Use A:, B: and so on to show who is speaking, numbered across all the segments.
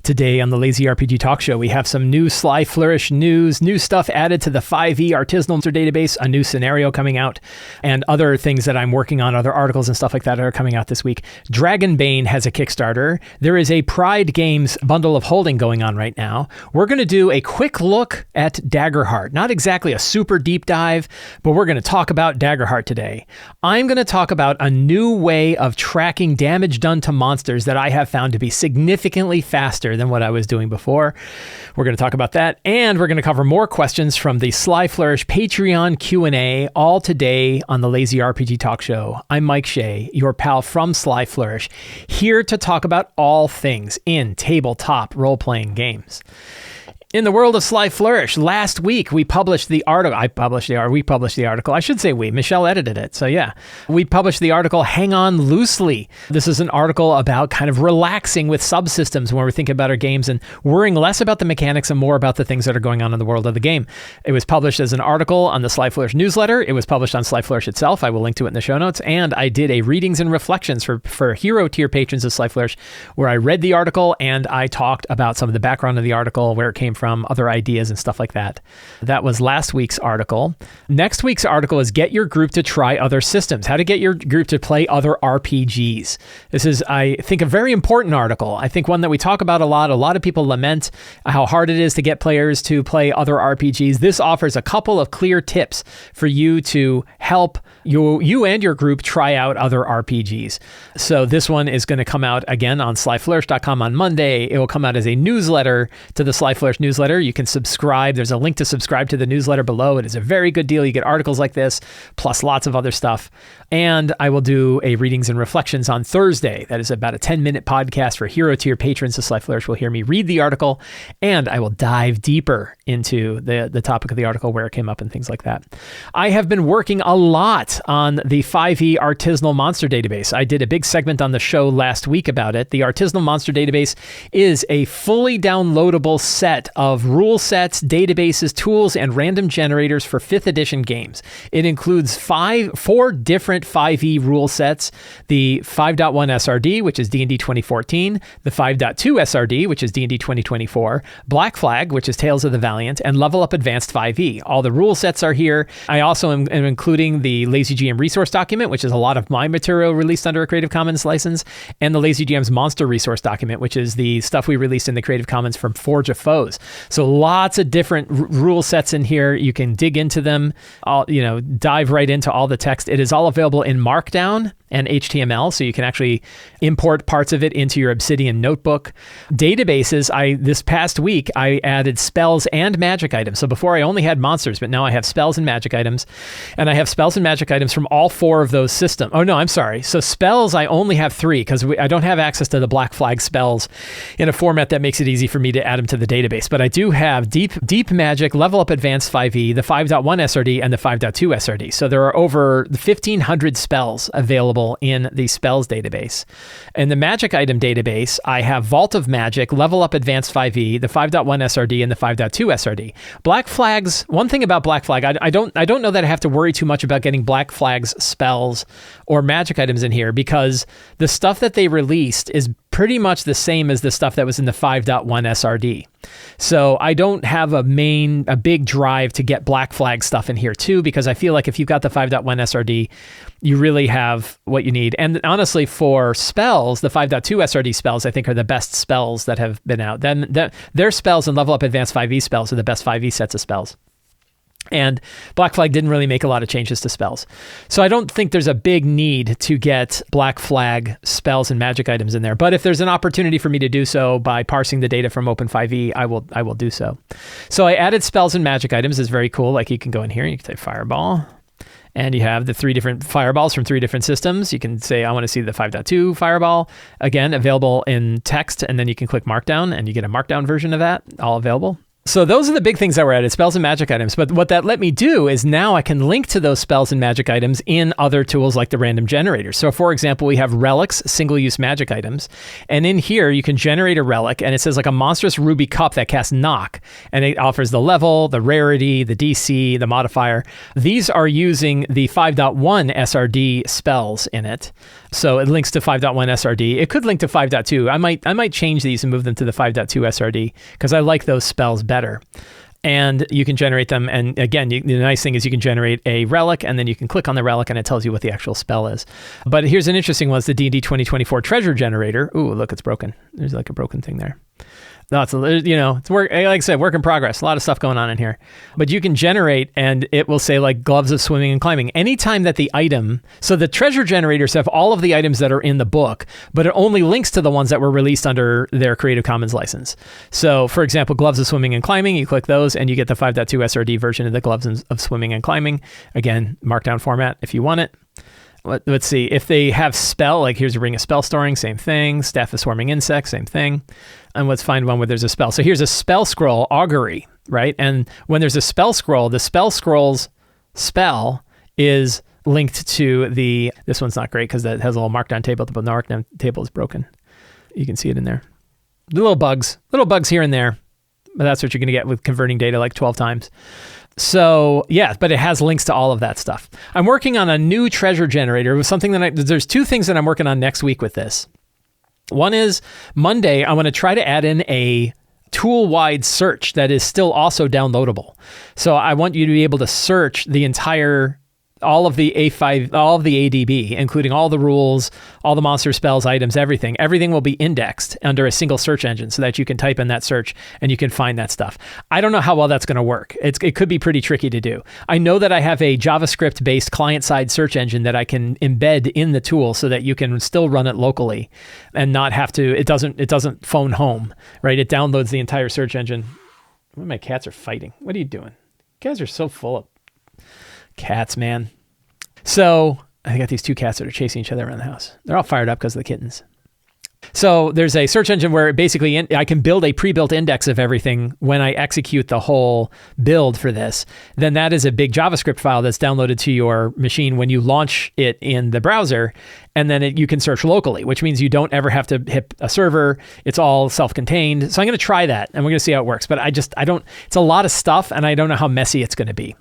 A: Today on the Lazy RPG Talk Show, we have some new Sly Flourish news, new stuff added to the 5e Artisanal Monster database, a new scenario coming out, and other things that I'm working on, other articles and stuff like that are coming out this week. Dragonbane has a Kickstarter. There is a Pride Games bundle of holding going on right now. We're going to do a quick look at Daggerheart. Not exactly a super deep dive, but we're going to talk about Daggerheart today. I'm going to talk about a new way of tracking damage done to monsters that I have found to be significantly faster than what I was doing before. We're going to talk about that, and we're going to cover more questions from the Sly Flourish Patreon Q&A, all today on the Lazy RPG Talk Show. I'm Mike Shea, your pal from Sly Flourish, here to talk about all things in tabletop role-playing games. In the world of Sly Flourish, last week we published the article. We published the article. I should say we. Michelle edited it. So yeah, we published the article, Hang On Loosely. This is an article about kind of relaxing with subsystems when we're thinking about our games and worrying less about the mechanics and more about the things that are going on in the world of the game. It was published as an article on the Sly Flourish newsletter. It was published on Sly Flourish itself. I will link to it in the show notes. And I did a readings and reflections for hero tier patrons of Sly Flourish, where I read the article and I talked about some of the background of the article, where it came from, other ideas and stuff like that. That was last week's article. Next week's article is Get Your Group to Try Other Systems, how to get your group to play other RPGs. This is, I think, a very important article. I think one that we talk about a lot. A lot of people lament how hard it is to get players to play other RPGs. This offers a couple of clear tips for you to help you and your group try out other RPGs. So this one is going to come out again on slyflourish.com on Monday. It will come out as a newsletter to the Sly Flourish newsletter. You can subscribe. There's a link to subscribe to the newsletter below. It is a very good deal. You get articles like this, plus lots of other stuff. And I will do a readings and reflections on Thursday. That is about a 10-minute podcast for hero tier patrons of Sly Flourish. Will hear me read the article, and I will dive deeper into the topic of the article, where it came up and things like that. I have been working a lot on the 5e Artisanal Monster database. I did a big segment on the show last week about it. The Artisanal Monster database is a fully downloadable set of rule sets, databases, tools, and random generators for 5th edition games. It includes four different 5e rule sets: the 5.1 SRD, which is D&D 2014, the 5.2 SRD, which is D&D 2024, Black Flag, which is Tales of the Valiant, and Level Up Advanced 5e. All the rule sets are here. I also am including the Lazy GM resource document, which is a lot of my material released under a Creative Commons license, and the Lazy GM's monster resource document, which is the stuff we released in the Creative Commons from Forge of Foes. So lots of different rule sets in here. You can dig into them, dive right into all the text. It is all available in Markdown and HTML, so you can actually import parts of it into your Obsidian notebook. Databases, this past week, I added spells and magic items. So before I only had monsters, but now I have spells and magic items, and I have spells and magic items from all 4 of those systems. Oh no, I'm sorry. So spells, I only have 3 because I don't have access to the Black Flag spells in a format that makes it easy for me to add them to the database. But I do have Deep Magic, Level Up Advanced 5e, the 5.1 SRD, and the 5.2 SRD. So there are over 1,500 spells available in the spells database. In the magic item database, I have Vault of Magic, Level Up Advanced 5e, the 5.1 SRD, and the 5.2 SRD. Black Flags, one thing about Black Flag, I don't know that I have to worry too much about getting Black Flag's spells or magic items in here, because the stuff that they released is pretty much the same as the stuff that was in the 5.1 SRD. So I don't have a big drive to get Black Flag stuff in here too, because I feel like if you've got the 5.1 SRD, you really have what you need. And honestly, for spells, the 5.2 SRD spells, I think, are the best spells that have been out. Then their spells and Level Up Advanced 5e spells are the best 5e sets of spells. And Black Flag didn't really make a lot of changes to spells. So I don't think there's a big need to get Black Flag spells and magic items in there. But if there's an opportunity for me to do so by parsing the data from Open5e, I will do so. So I added spells and magic items. It's very cool. Like, you can go in here and you can type Fireball, and you have the 3 different fireballs from 3 different systems. You can say, I want to see the 5.2 fireball. Again, available in text, and then you can click Markdown, and you get a Markdown version of that, all available. So those are the big things that were added, spells and magic items. But what that let me do is now I can link to those spells and magic items in other tools like the random generators. So for example, we have relics, single-use magic items. And in here, you can generate a relic, and it says like a monstrous ruby cup that casts knock. And it offers the level, the rarity, the DC, the modifier. These are using the 5.1 SRD spells in it. So it links to 5.1 SRD. It could link to 5.2. I might change these and move them to the 5.2 SRD because I like those spells better. And you can generate them. And again, the nice thing is you can generate a relic, and then you can click on the relic, and it tells you what the actual spell is. But here's an interesting one. It's the D&D 2024 treasure generator. Ooh, look, it's broken. There's like a broken thing there. No, it's work. Like I said, work in progress. A lot of stuff going on in here. But you can generate, and it will say like gloves of swimming and climbing. Anytime that the item, so the treasure generators have all of the items that are in the book, but it only links to the ones that were released under their Creative Commons license. So for example, gloves of swimming and climbing, you click those and you get the 5.2 SRD version of the gloves of swimming and climbing. Again, markdown format if you want it. Let's see. If they have spell, like here's a ring of spell storing, same thing. Staff of swarming insects, same thing. And let's find one where there's a spell. So here's a spell scroll, augury, right? And when there's a spell scroll, the spell scroll's spell is linked to this one's not great because that has a little markdown table, but the markdown table is broken. You can see it in there. Little bugs here and there, but that's what you're going to get with converting data like 12 times. So yeah, but it has links to all of that stuff. I'm working on a new treasure generator. It was something there's two things that I'm working on next week with this. One is Monday, I want to try to add in a tool-wide search that is still also downloadable. So I want you to be able to search the entire, all of the A5, all of the ADB, including all the rules, all the monster spells, items, everything. Everything will be indexed under a single search engine so that you can type in that search and you can find that stuff. I don't know how well that's going to work. It could be pretty tricky to do. I know that I have a JavaScript-based client-side search engine that I can embed in the tool so that you can still run it locally and not have to, it doesn't phone home, right? It downloads the entire search engine. My cats are fighting. What are you doing? You guys are so full of cats, man. So I got these two cats that are chasing each other around the house. They're all fired up because of the kittens. So there's a search engine where basically I can build a pre-built index of everything when I execute the whole build for this. Then that is a big JavaScript file that's downloaded to your machine when you launch it in the browser. And then you can search locally, which means you don't ever have to hit a server. It's all self-contained. So I'm going to try that and we're going to see how it works. But it's a lot of stuff and I don't know how messy it's going to be.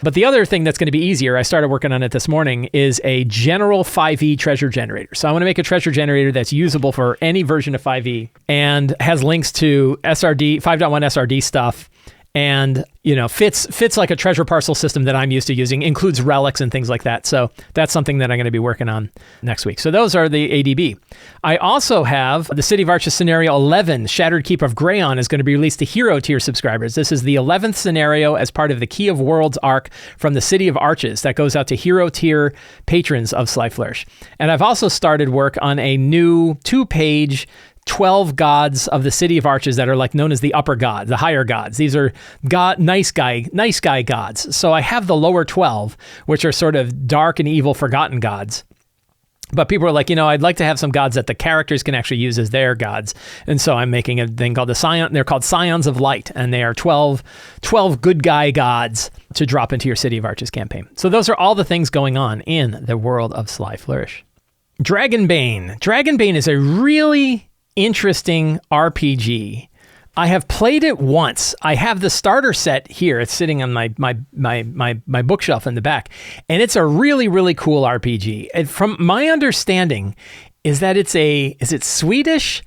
A: But the other thing that's going to be easier, I started working on it this morning, is a general 5e treasure generator. So I want to make a treasure generator that's usable for any version of 5e and has links to SRD, 5.1 SRD stuff, and fits like a treasure parcel system that I'm used to using, includes relics and things like that. So that's something that I'm going to be working on next week. So those are the ADB. I also have the City of Arches Scenario 11, Shattered Keep of Grayon, is going to be released to Hero Tier subscribers. This is the 11th scenario as part of the Key of Worlds arc from the City of Arches that goes out to Hero Tier patrons of Sly Flourish. And I've also started work on a new 2-page 12 gods of the City of Arches that are like known as the upper gods, the higher gods. These are nice guy gods. So I have the lower 12, which are sort of dark and evil forgotten gods. But people are like, I'd like to have some gods that the characters can actually use as their gods. And so I'm making a thing called the Scion. They're called Scions of Light, and they are 12 good guy gods to drop into your City of Arches campaign. So those are all the things going on in the world of Sly Flourish. Dragonbane. Dragonbane is a really interesting RPG. I have played it once. I have the starter set here. It's sitting on my bookshelf in the back, and it's a really, really cool RPG. And from my understanding, is that is it Swedish?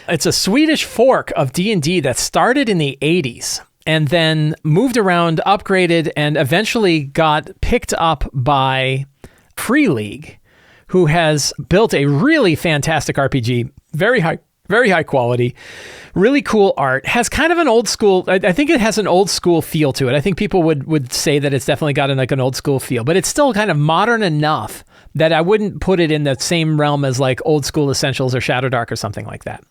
A: It's a Swedish fork of D&D that started in the 80s and then moved around, upgraded, and eventually got picked up by Free League, who has built a really fantastic RPG, very high quality, really cool art, has kind of an old school, I think it has an old school feel to it. I think people would say that it's definitely got an old school feel, but it's still kind of modern enough that I wouldn't put it in the same realm as like Old School Essentials or Shadow Dark or something like that.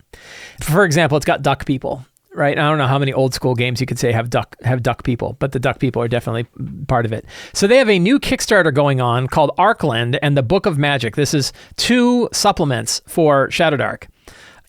A: For example, it's got duck people, right? I don't know how many old school games you could say have duck people, but the duck people are definitely part of it. So they have a new Kickstarter going on called Arkand and the Book of Magic. This is 2 supplements for Shadow Dark.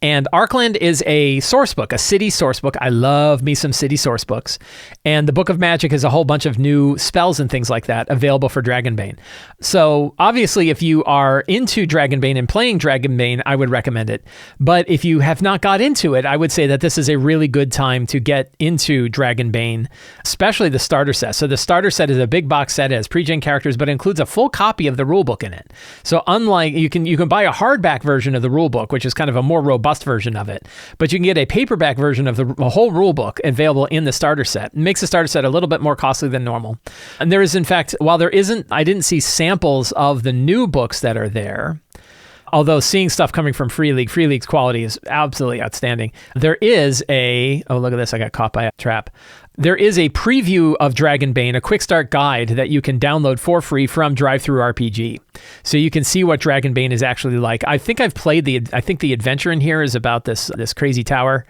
A: And Arkand is a source book, a city source book. I love me some city source books. And the Book of Magic is a whole bunch of new spells and things like that available for Dragonbane. So obviously, if you are into Dragonbane and playing Dragonbane, I would recommend it. But if you have not got into it, I would say that this is a really good time to get into Dragonbane, especially the starter set. So the starter set is a big box set. It has pre-gen characters, but it includes a full copy of the rulebook in it. So unlike, you can buy a hardback version of the rulebook, which is kind of a more robust version of it, but you can get a paperback version of the whole rule book available in the starter set. It makes the starter set a little bit more costly than normal. And there is, in fact, while there isn't, I didn't see samples of the new books that are there, although seeing stuff coming from Free League's quality is absolutely outstanding. There is oh, look at this, I got caught by a trap. There is a preview of Dragonbane, a quick start guide that you can download for free from DriveThruRPG. So you can see what Dragonbane is actually like. I think I've played I think the adventure in here is about this crazy tower.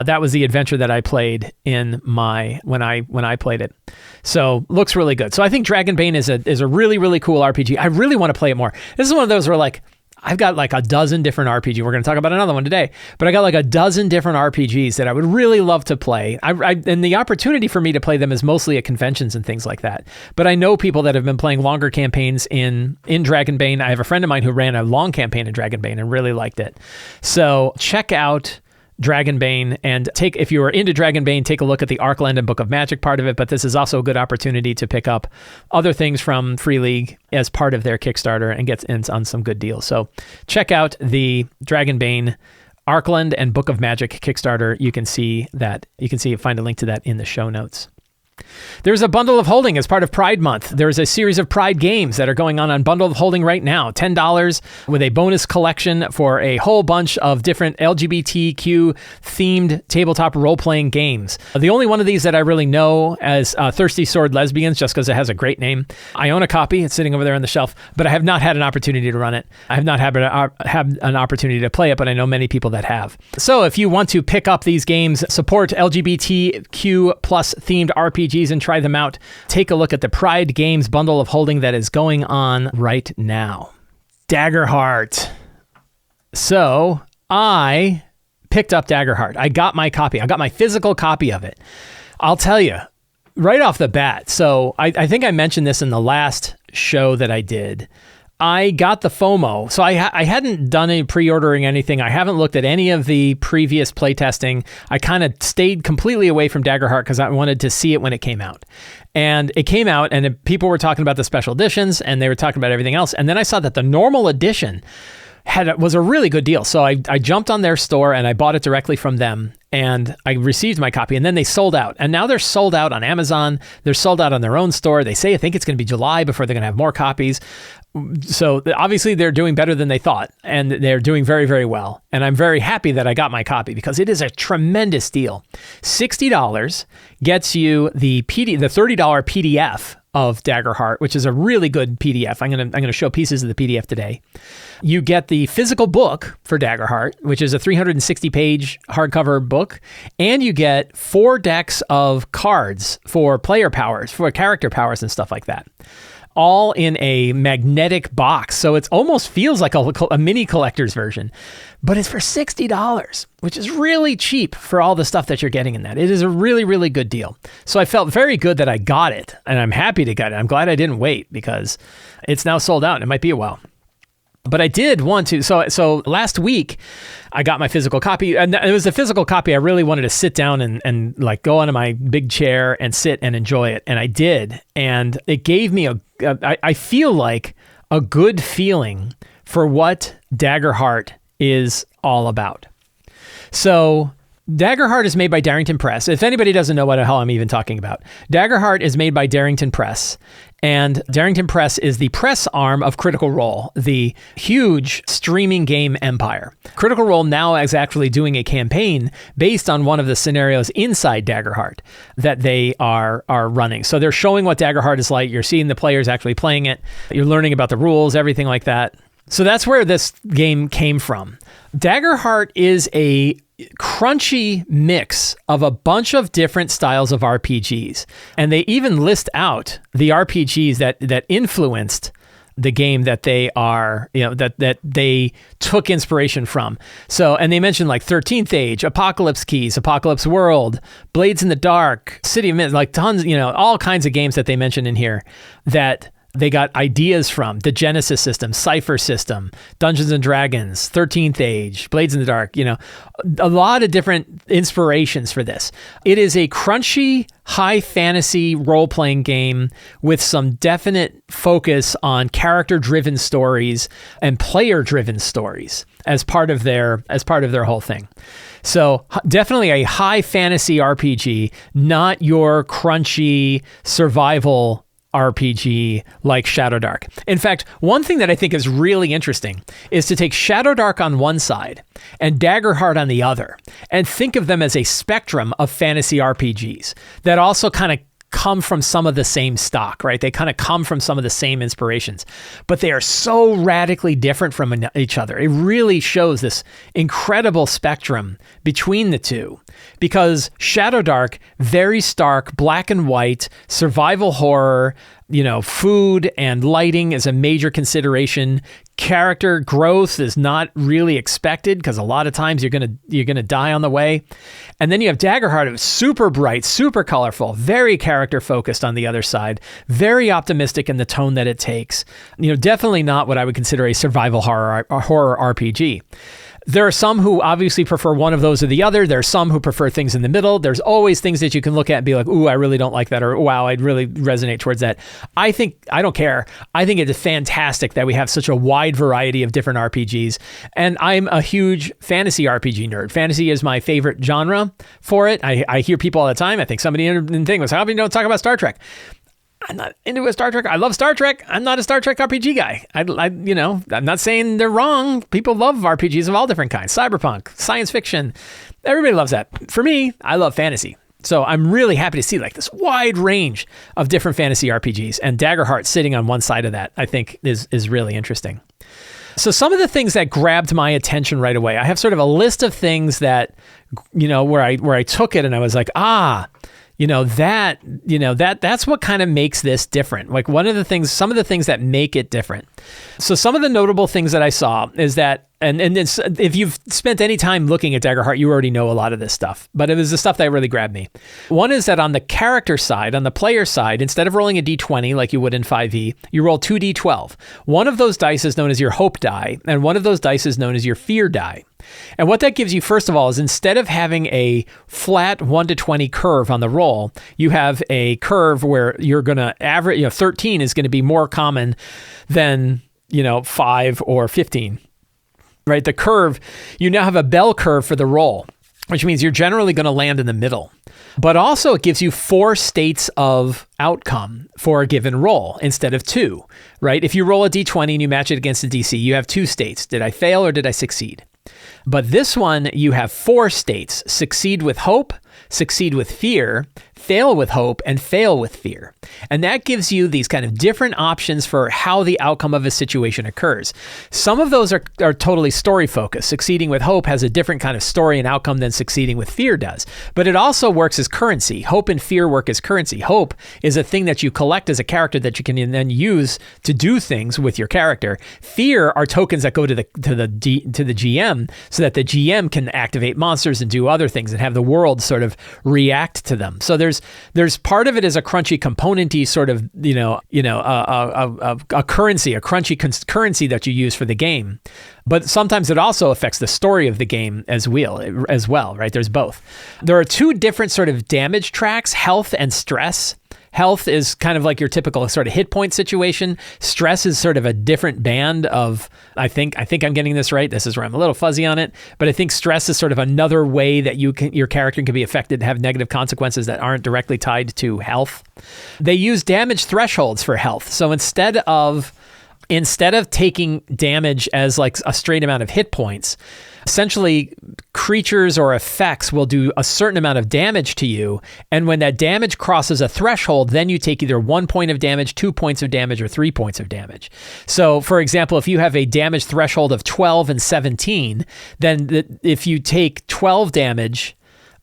A: That was the adventure that I played in when I played it. So looks really good. So I think Dragonbane is a really, really cool RPG. I really want to play it more. This is one of those where like, I've got like a dozen different RPGs. We're going to talk about another one today, but I got like a dozen different RPGs that I would really love to play. And the opportunity for me to play them is mostly at conventions and things like that. But I know people that have been playing longer campaigns in Dragonbane. I have a friend of mine who ran a long campaign in Dragonbane and really liked it. So check out Dragonbane, and if you are into Dragonbane, take a look at the Arkand and Book of Magic part of it, but this is also a good opportunity to pick up other things from Free League as part of their Kickstarter and get in on some good deals. So check out the Dragonbane, Arkand, and Book of Magic Kickstarter. You can find a link to that in the show notes. There's a bundle of holding as part of Pride Month. There's a series of Pride games that are going on bundle of holding right now. $10 with a bonus collection for a whole bunch of different LGBTQ themed tabletop role-playing games. The only one of these that I really know as Thirsty Sword Lesbians, just because it has a great name. I own a copy. It's sitting over there on the shelf, but I have not had an opportunity to run it. I have not had an opportunity to play it, but I know many people that have. So if you want to pick up these games, support LGBTQ plus themed RPGs and try them out, take a look at the Pride Games bundle of holding that is going on right now. Daggerheart. So I picked up Daggerheart. I got my copy. I got my physical copy of it. I'll tell you right off the bat. So I think I mentioned this in the last show that I did. I got the FOMO. So I hadn't done any pre-ordering anything. I haven't looked at any of the previous playtesting. I kind of stayed completely away from Daggerheart because I wanted to see it when it came out. And it came out and people were talking about the special editions and they were talking about everything else. And then I saw that the normal edition was a really good deal. So I jumped on their store and I bought it directly from them. And I received my copy and then they sold out. And now they're sold out on Amazon. They're sold out on their own store. They say, I think it's going to be July before they're going to have more copies. So obviously they're doing better than they thought and they're doing very, very well. And I'm very happy that I got my copy because it is a tremendous deal. $60 gets you the $30 PDF of Daggerheart, which is a really good PDF. I'm going to show pieces of the PDF today. You get the physical book for Daggerheart, which is a 360-page hardcover book, and you get 4 decks of cards for player powers, for character powers and stuff like that, all in a magnetic box. So it almost feels like a mini collector's version, but it's for $60, which is really cheap for all the stuff that you're getting in that. It is a really, really good deal. So I felt very good that I got it, and I'm happy to get it. I'm glad I didn't wait because it's now sold out and it might be a while. But I did want to, so last week I got my physical copy, and it was a physical copy. I really wanted to sit down and like go onto my big chair and sit and enjoy it. And I did. And it gave me I feel like a good feeling for what Daggerheart is all about. So Daggerheart is made by Darrington Press. If anybody doesn't know what the hell I'm even talking about, Daggerheart is made by Darrington Press. And Darrington Press is the press arm of Critical Role, the huge streaming game empire. Critical Role now is actually doing a campaign based on one of the scenarios inside Daggerheart that they are running. So they're showing what Daggerheart is like. You're seeing the players actually playing it. You're learning about the rules, everything like that. So that's where this game came from. Daggerheart is a crunchy mix of a bunch of different styles of RPGs. And they even list out the RPGs that influenced the game that they are, that they took inspiration from. So, and they mentioned like 13th Age, Apocalypse Keys, Apocalypse World, Blades in the Dark, City of Mist, like tons, all kinds of games that they mentioned in here that they got ideas from. The Genesis system, Cypher system, Dungeons and Dragons, 13th Age, Blades in the Dark, a lot of different inspirations for this. It is a crunchy, high fantasy role-playing game with some definite focus on character-driven stories and player-driven stories as part of their whole thing. So definitely a high fantasy RPG, not your crunchy survival RPG like Shadowdark. In fact, one thing that I think is really interesting is to take Shadowdark on one side and Daggerheart on the other, and think of them as a spectrum of fantasy RPGs that also kind of come from some of the same stock, right? They kind of come from some of the same inspirations, but they are so radically different from each other. It really shows this incredible spectrum between the two, because Shadowdark, very stark, black and white, survival horror, food and lighting is a major consideration. Character growth is not really expected because a lot of times you're gonna die on the way. And then you have Daggerheart, it was super bright, super colorful, very character focused on the other side, very optimistic in the tone that it takes. Definitely not what I would consider a survival horror RPG. There are some who obviously prefer one of those or the other. There are some who prefer things in the middle. There's always things that you can look at and be like, ooh, I really don't like that, or wow, I'd really resonate towards that. I don't care. I think it is fantastic that we have such a wide variety of different RPGs. And I'm a huge fantasy RPG nerd. Fantasy is my favorite genre for it. I hear people all the time. I think somebody in the thing was, how come you don't talk about Star Trek? I'm not into a Star Trek. I love Star Trek. I'm not a Star Trek RPG guy. I'm not saying they're wrong. People love RPGs of all different kinds. Cyberpunk, science fiction. Everybody loves that. For me, I love fantasy. So I'm really happy to see like this wide range of different fantasy RPGs, and Daggerheart sitting on one side of that, I think is really interesting. So some of the things that grabbed my attention right away, I have sort of a list of things that, where I took it and I was like, that's what kind of makes this different. Like some of the things that make it different. So some of the notable things that I saw is that, and if you've spent any time looking at Daggerheart, you already know a lot of this stuff, but it was the stuff that really grabbed me. One is that on the character side, on the player side, instead of rolling a d20 like you would in 5e, you roll 2d12. One of those dice is known as your hope die, and one of those dice is known as your fear die. And what that gives you, first of all, is instead of having a flat 1 to 20 curve on the roll, you have a curve where you're going to average, 13 is going to be more common than, 5 or 15, right? The curve, you now have a bell curve for the roll, which means you're generally going to land in the middle. But also it gives you 4 states of outcome for a given roll instead of 2, right? If you roll a d20 and you match it against a DC, you have 2 states. Did I fail or did I succeed? But this one, you have 4 states: succeed with hope, succeed with fear, fail with hope, and fail with fear. And that gives you these kind of different options for how the outcome of a situation occurs. Some of those are totally story focused. Succeeding with hope has a different kind of story and outcome than succeeding with fear does. But it also works as currency. Hope and fear work as currency. Hope is a thing that you collect as a character that you can then use to do things with your character. Fear are tokens that go to the GM so that the GM can activate monsters and do other things and have the world sort of react to them. So there's part of it is a crunchy componenty sort of, a currency, a crunchy currency that you use for the game. But sometimes it also affects the story of the game as well, right? There's both. There are 2 different sort of damage tracks, health and stress. Health is kind of like your typical sort of hit point situation. Stress is sort of a different band of, I think I'm getting this right. This is where I'm a little fuzzy on it, but I think stress is sort of another way that your character can be affected, have negative consequences that aren't directly tied to health. They use damage thresholds for health. So instead of taking damage as like a straight amount of hit points, essentially creatures or effects will do a certain amount of damage to you. And when that damage crosses a threshold, then you take either 1 point of damage, 2 points of damage, or 3 points of damage. So for example, if you have a damage threshold of 12 and 17, then if you take 12 damage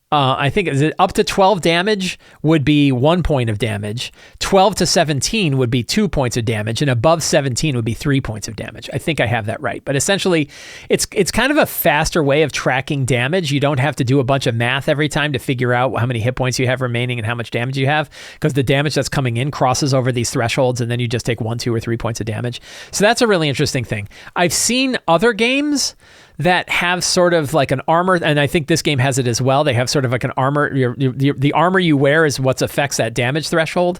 A: I think up to 12 damage would be 1 point of damage. 12 to 17 would be 2 points of damage, and above 17 would be 3 points of damage. I think I have that right. But essentially, it's kind of a faster way of tracking damage. You don't have to do a bunch of math every time to figure out how many hit points you have remaining and how much damage you have, because the damage that's coming in crosses over these thresholds, and then you just take 1, 2, or 3 points of damage. So that's a really interesting thing. I've seen other games that have sort of like an armor, and I think this game has it as well. They have sort of like an armor. The armor you wear is what affects that damage threshold.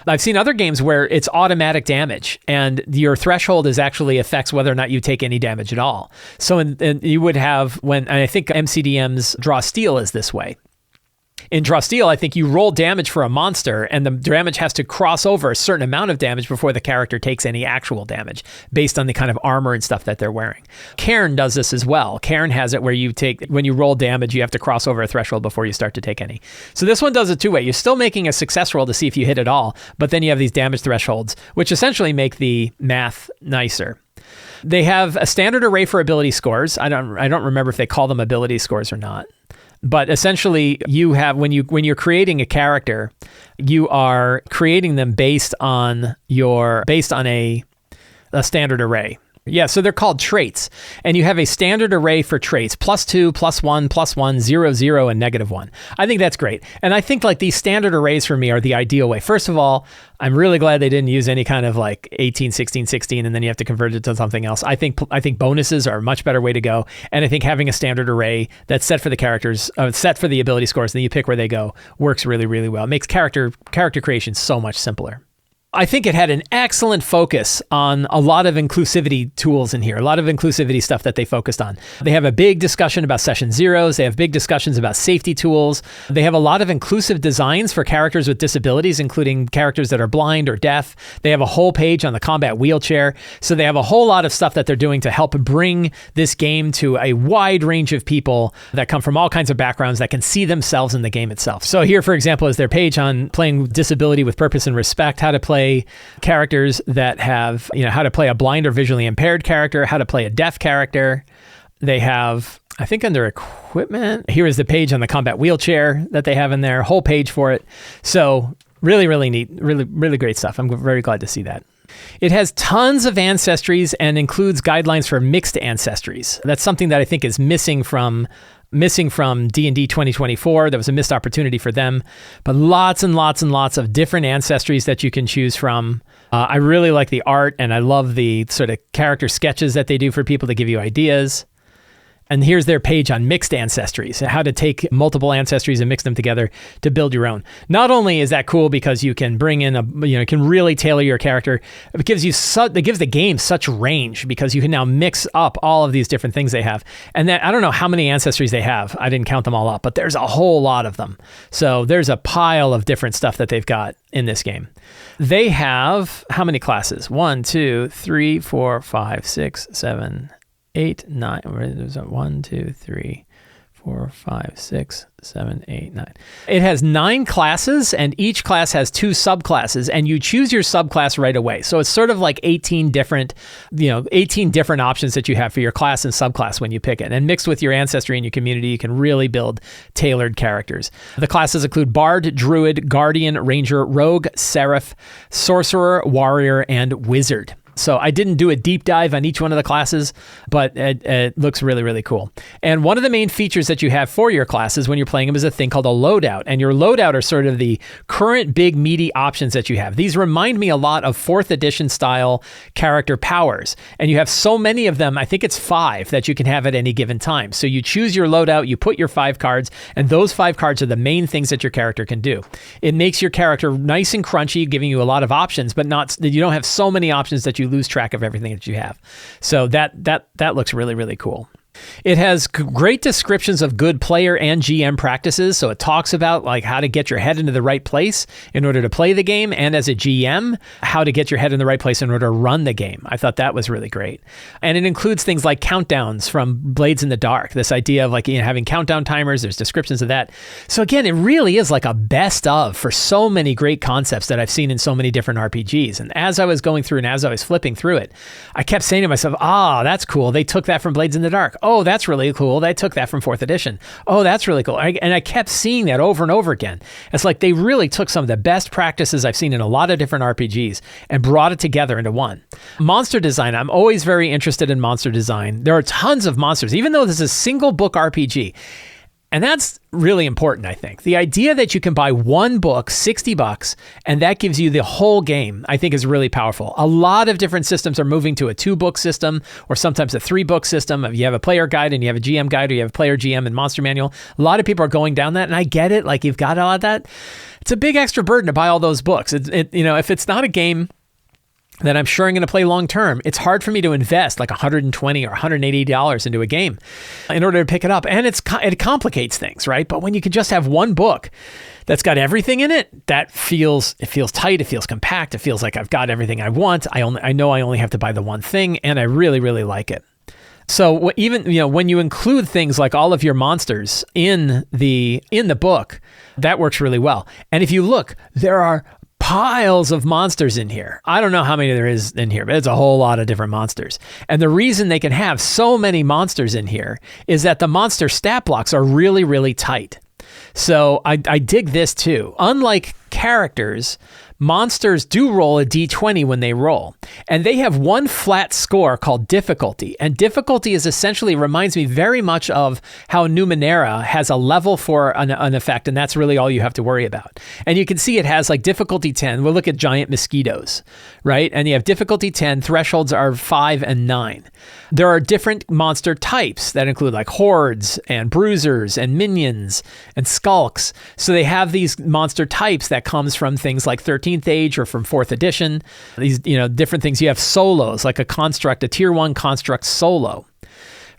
A: I've seen other games where it's automatic damage, and your threshold is actually affects whether or not you take any damage at all. So you would have and I think MCDM's Draw Steel is this way. In Draw Steel, I think you roll damage for a monster, and the damage has to cross over a certain amount of damage before the character takes any actual damage, based on the kind of armor and stuff that they're wearing. Cairn does this as well. Cairn has it where when you roll damage, you have to cross over a threshold before you start to take any. So this one does it two-way. You're still making a success roll to see if you hit it all, but then you have these damage thresholds, which essentially make the math nicer. They have a standard array for ability scores. I don't remember if they call them ability scores or not. But essentially, you have when you're creating a character, you are creating them based on a standard array. Yeah, so they're called traits, and you have a standard array for traits: +2, +1, +1, 0, 0, and -1. I think that's great, and I think like these standard arrays for me are the ideal way. First of all, I'm really glad they didn't use any kind of like 18, 16, 16, and then you have to convert it to something else. I think bonuses are a much better way to go, and I think having a standard array that's set for the characters, set for the ability scores, and then you pick where they go, works really, really well. It makes character creation so much simpler. I think it had an excellent focus on a lot of inclusivity tools in here, a lot of inclusivity stuff that they focused on. They have a big discussion about session zeros. They have big discussions about safety tools. They have a lot of inclusive designs for characters with disabilities, including characters that are blind or deaf. They have a whole page on the combat wheelchair. So they have a whole lot of stuff that they're doing to help bring this game to a wide range of people that come from all kinds of backgrounds that can see themselves in the game itself. So here, for example, is their page on playing disability with purpose and respect, how to play characters that have, how to play a blind or visually impaired character, how to play a deaf character. They have, I think under equipment, here is the page on the combat wheelchair that they have in there, whole page for it. So really, really neat, really, really great stuff. I'm very glad to see that. It has tons of ancestries and includes guidelines for mixed ancestries. That's something that I think is missing from D&D 2024. There was a missed opportunity for them, but lots and lots and lots of different ancestries that you can choose from. I really like the art, and I love the sort of character sketches that they do for people to give you ideas. And here's their page on mixed ancestries, how to take multiple ancestries and mix them together to build your own. Not only is that cool because you can bring in can really tailor your character, it gives the game such range because you can now mix up all of these different things they have. And that, I don't know how many ancestries they have. I didn't count them all up, but there's a whole lot of them. So there's a pile of different stuff that they've got in this game. They have how many classes? 1, 2, 3, 4, 5, 6, 7, 8, 9. There's a 1, 2, 3, 4, 5, 6, 7, 8, 9. It has 9 classes, and each class has 2 subclasses, and you choose your subclass right away. So it's sort of like 18 different options that you have for your class and subclass when you pick it. And mixed with your ancestry and your community, you can really build tailored characters. The classes include Bard, Druid, Guardian, Ranger, Rogue, Seraph, Sorcerer, Warrior, and Wizard. So I didn't do a deep dive on each one of the classes, but it looks really, really cool. And one of the main features that you have for your classes when you're playing them is a thing called a loadout. And your loadout are sort of the current big meaty options that you have. These remind me a lot of 4th edition style character powers. And you have so many of them, I think it's 5 that you can have at any given time. So you choose your loadout, you put your 5 cards, and those 5 cards are the main things that your character can do. It makes your character nice and crunchy, giving you a lot of options, but you don't have so many options that you lose track of everything that you have. So that looks really, really cool. It has great descriptions of good player and GM practices. So it talks about like how to get your head into the right place in order to play the game, and as a GM, how to get your head in the right place in order to run the game. I thought that was really great. And it includes things like countdowns from Blades in the Dark. This idea of like having countdown timers. There's descriptions of that. So again, it really is like a best of for so many great concepts that I've seen in so many different RPGs. And as I was going through and as I was flipping through it, I kept saying to myself, that's cool. They took that from Blades in the Dark. oh, that's really cool. They took that from 4th edition. Oh, that's really cool. And I kept seeing that over and over again. It's like they really took some of the best practices I've seen in a lot of different RPGs and brought it together into one. Monster design. I'm always very interested in monster design. There are tons of monsters, even though this is a single book RPG. And that's really important, I think. The idea that you can buy one book, $60, and that gives you the whole game, I think is really powerful. A lot of different systems are moving to a 2-book system or sometimes a 3-book system. You have a player guide and you have a GM guide, or you have a player GM and monster manual. A lot of people are going down that, and I get it. Like, you've got all of that. It's a big extra burden to buy all those books. If it's not a game that I'm sure I'm going to play long term, it's hard for me to invest like $120 or $180 into a game in order to pick it up. And it complicates things, right? But when you can just have one book that's got everything in it, it feels tight, it feels compact, it feels like I've got everything I want. I know I only have to buy the one thing, and I really, really like it. So even, when you include things like all of your monsters in the book, that works really well. And if you look, there are piles of monsters in here. I don't know how many there is in here, but it's a whole lot of different monsters. And the reason they can have so many monsters in here is that the monster stat blocks are really, really tight. So I dig this too. Unlike characters, monsters do roll a d20 when they roll, and they have one flat score called difficulty. And difficulty is essentially, reminds me very much of how Numenera has a level for an effect, and that's really all you have to worry about. And you can see it has like difficulty 10. We'll look at giant mosquitoes, right? And you have difficulty 10, thresholds are 5 and 9. There are different monster types that include like hordes and bruisers and minions and skulks. So they have these monster types that comes from things like 13th Age or from 4th edition. These, different things. You have solos, like a tier 1 construct solo,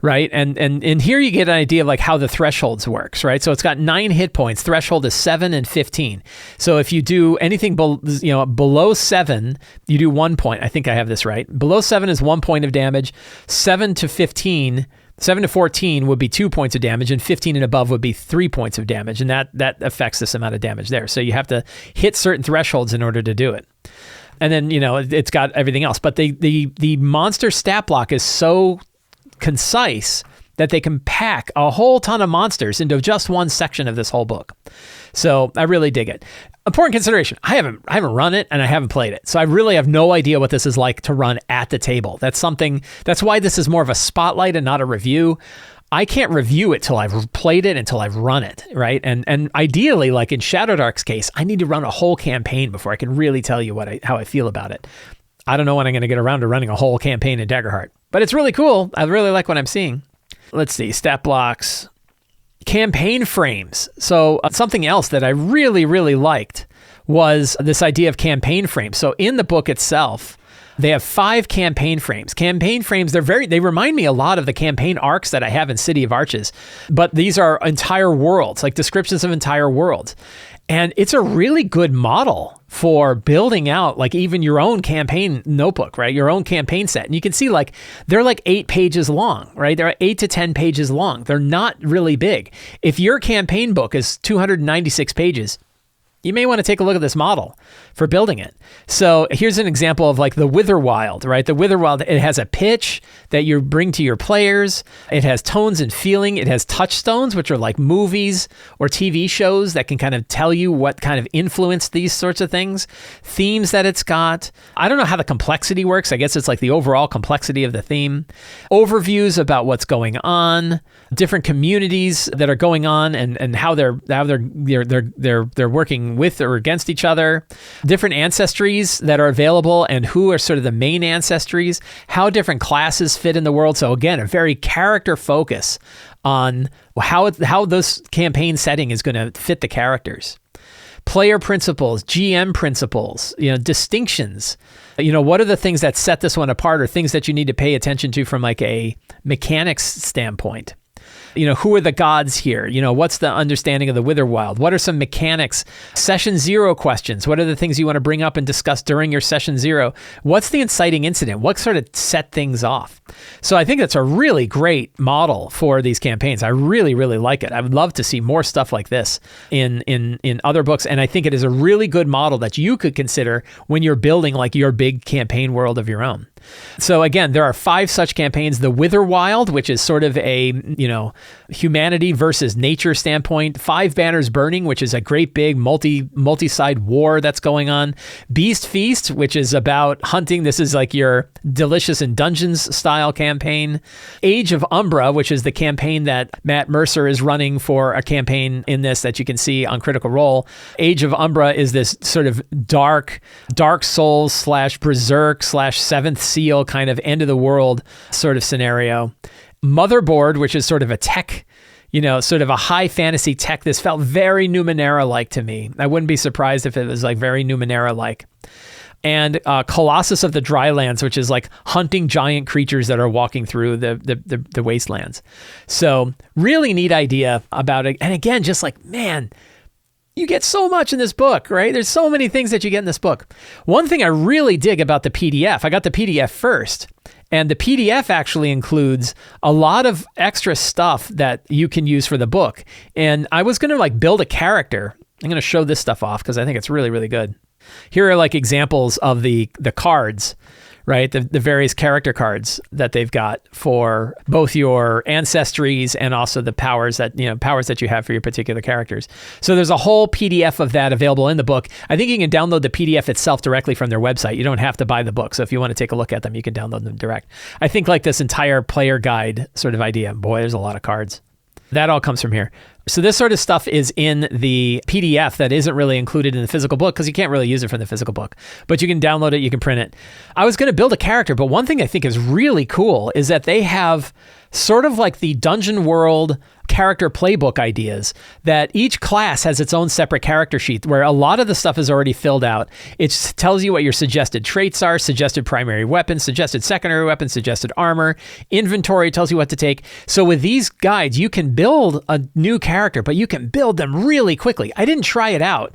A: right? And here you get an idea of like how the thresholds works, right? So it's got 9 hit points. Threshold is 7 and 15. So if you do anything below 7, you do 1 point. I think I have this right. Below 7 is 1 point of damage. 7 to 14 would be 2 points of damage, and 15 and above would be 3 points of damage, and that affects this amount of damage there. So you have to hit certain thresholds in order to do it. And then, it's got everything else. But the monster stat block is so concise that they can pack a whole ton of monsters into just one section of this whole book. So I really dig it. Important consideration, I haven't run it and I haven't played it. So I really have no idea what this is like to run at the table. That's why this is more of a spotlight and not a review. I can't review it till I've played it, until I've run it, right? And ideally, like in Shadowdark's case, I need to run a whole campaign before I can really tell you how I feel about it. I don't know when I'm going to get around to running a whole campaign in Daggerheart, but it's really cool. I really like what I'm seeing. Let's see, stat blocks. Campaign frames. So something else that I really, really liked was this idea of campaign frames. So in the book itself, they have 5 campaign frames. Campaign frames, they remind me a lot of the campaign arcs that I have in City of Arches, but these are entire worlds, like descriptions of entire worlds. And it's a really good model for building out like even your own campaign notebook, right? Your own campaign set. And you can see like they're like 8 pages long, right? They're 8 to 10 pages long. They're not really big. If your campaign book is 296 pages, you may want to take a look at this model for building it. So here's an example of like the Witherwild, right? The Witherwild, it has a pitch that you bring to your players. It has tones and feeling. It has touchstones, which are like movies or TV shows that can kind of tell you what kind of influenced these sorts of things. Themes that it's got. I don't know how the complexity works. I guess it's like the overall complexity of the theme. Overviews about what's going on, different communities that are going on and how they're working with or against each other, different ancestries that are available and who are sort of the main ancestries, how different classes fit in the world. So again, a very character focus on how this campaign setting is going to fit the characters. Player principles, GM principles, distinctions. What are the things that set this one apart or things that you need to pay attention to from like a mechanics standpoint? Who are the gods here? What's the understanding of the Witherwild? What are some mechanics? Session 0 questions. What are the things you want to bring up and discuss during your session 0? What's the inciting incident? What sort of set things off? So I think that's a really great model for these campaigns. I really, really like it. I would love to see more stuff like this in other books. And I think it is a really good model that you could consider when you're building like your big campaign world of your own. So again, there are 5 such campaigns. The Witherwild, which is sort of a, humanity versus nature standpoint. 5 Banners Burning, which is a great big multi-side war that's going on. Beast Feast, which is about hunting. This is like your Delicious in Dungeons style campaign. Age of Umbra, which is the campaign that Matt Mercer is running for a campaign in this that you can see on Critical Role. Age of Umbra is this sort of Dark Souls / Berserk / Seventh Seal kind of end of the world sort of scenario. Motherboard, which is sort of a tech, sort of a high fantasy tech. This felt very Numenera-like to me. I wouldn't be surprised if it was like very Numenera-like. And Colossus of the Drylands, which is like hunting giant creatures that are walking through the wastelands. So really neat idea about it. And again, just like, man, you get so much in this book, right? There's so many things that you get in this book. One thing I really dig about the PDF, I got the PDF first, and the PDF actually includes a lot of extra stuff that you can use for the book. And I was going to like build a character. I'm going to show this stuff off because I think it's really, really good. Here are like examples of the cards, right? The various character cards that they've got for both your ancestries and also the powers that you have for your particular characters. So there's a whole PDF of that available in the book. I think you can download the PDF itself directly from their website. You don't have to buy the book. So if you want to take a look at them, you can download them direct. I think like this entire player guide sort of idea. Boy, there's a lot of cards. That all comes from here. So this sort of stuff is in the PDF that isn't really included in the physical book because you can't really use it from the physical book. But you can download it, you can print it. I was going to build a character, but one thing I think is really cool is that they have sort of like the Dungeon World character playbook ideas, that each class has its own separate character sheet where a lot of the stuff is already filled out. It tells you what your suggested traits are, suggested primary weapons, suggested secondary weapons, suggested armor. Inventory tells you what to take. So with these guides, you can build a new character, but you can build them really quickly. I didn't try it out,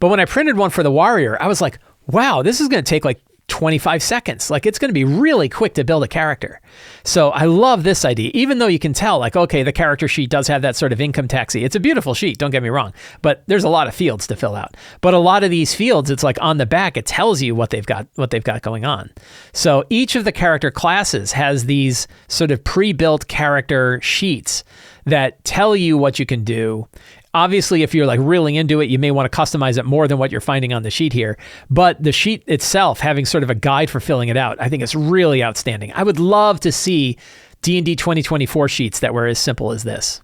A: but when I printed one for the warrior, I was like, wow, this is going to take like 25 seconds. Like it's going to be really quick to build a character. So I love this idea, even though you can tell like, okay, the character sheet does have that sort of income taxy. It's a beautiful sheet, don't get me wrong, but there's a lot of fields to fill out. But a lot of these fields, it's like on the back, it tells you what they've got going on. So each of the character classes has these sort of pre-built character sheets that tell you what you can do. Obviously, if you're like really into it, you may want to customize it more than what you're finding on the sheet here. But the sheet itself, having sort of a guide for filling it out, I think it's really outstanding. I would love to see D&D 2024 sheets that were as simple as this.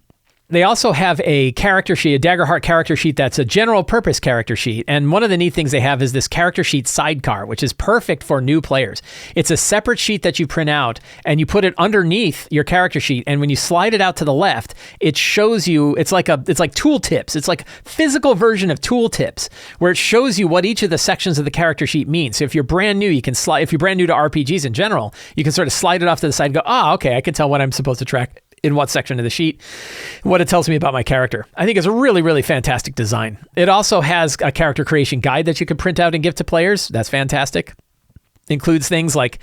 A: They also have a character sheet, a Daggerheart character sheet that's a general purpose character sheet. And one of the neat things they have is this character sheet sidecar, which is perfect for new players. It's a separate sheet that you print out and you put it underneath your character sheet. And when you slide it out to the left, it shows you, it's like tooltips. It's like physical version of tooltips where it shows you what each of the sections of the character sheet means. So if you're brand new, you can slide, if you're brand new to RPGs in general, you can sort of slide it off to the side and go, okay, I can tell what I'm supposed to track in what section of the sheet, what it tells me about my character. I think it's a really, really fantastic design. It also has a character creation guide that you can print out and give to players. That's fantastic. Includes things like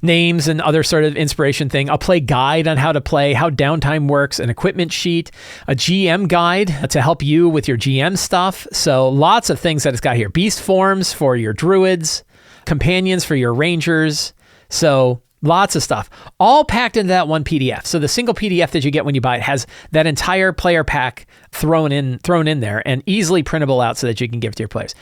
A: names and other sort of inspiration thing, a play guide on how to play, how downtime works, an equipment sheet, a GM guide to help you with your GM stuff. So lots of things that it's got here. Beast forms for your druids, companions for your rangers. So lots of stuff, all packed into that one PDF. So the single PDF that you get when you buy it has that entire player pack thrown in there and easily printable out so that you can give to your players.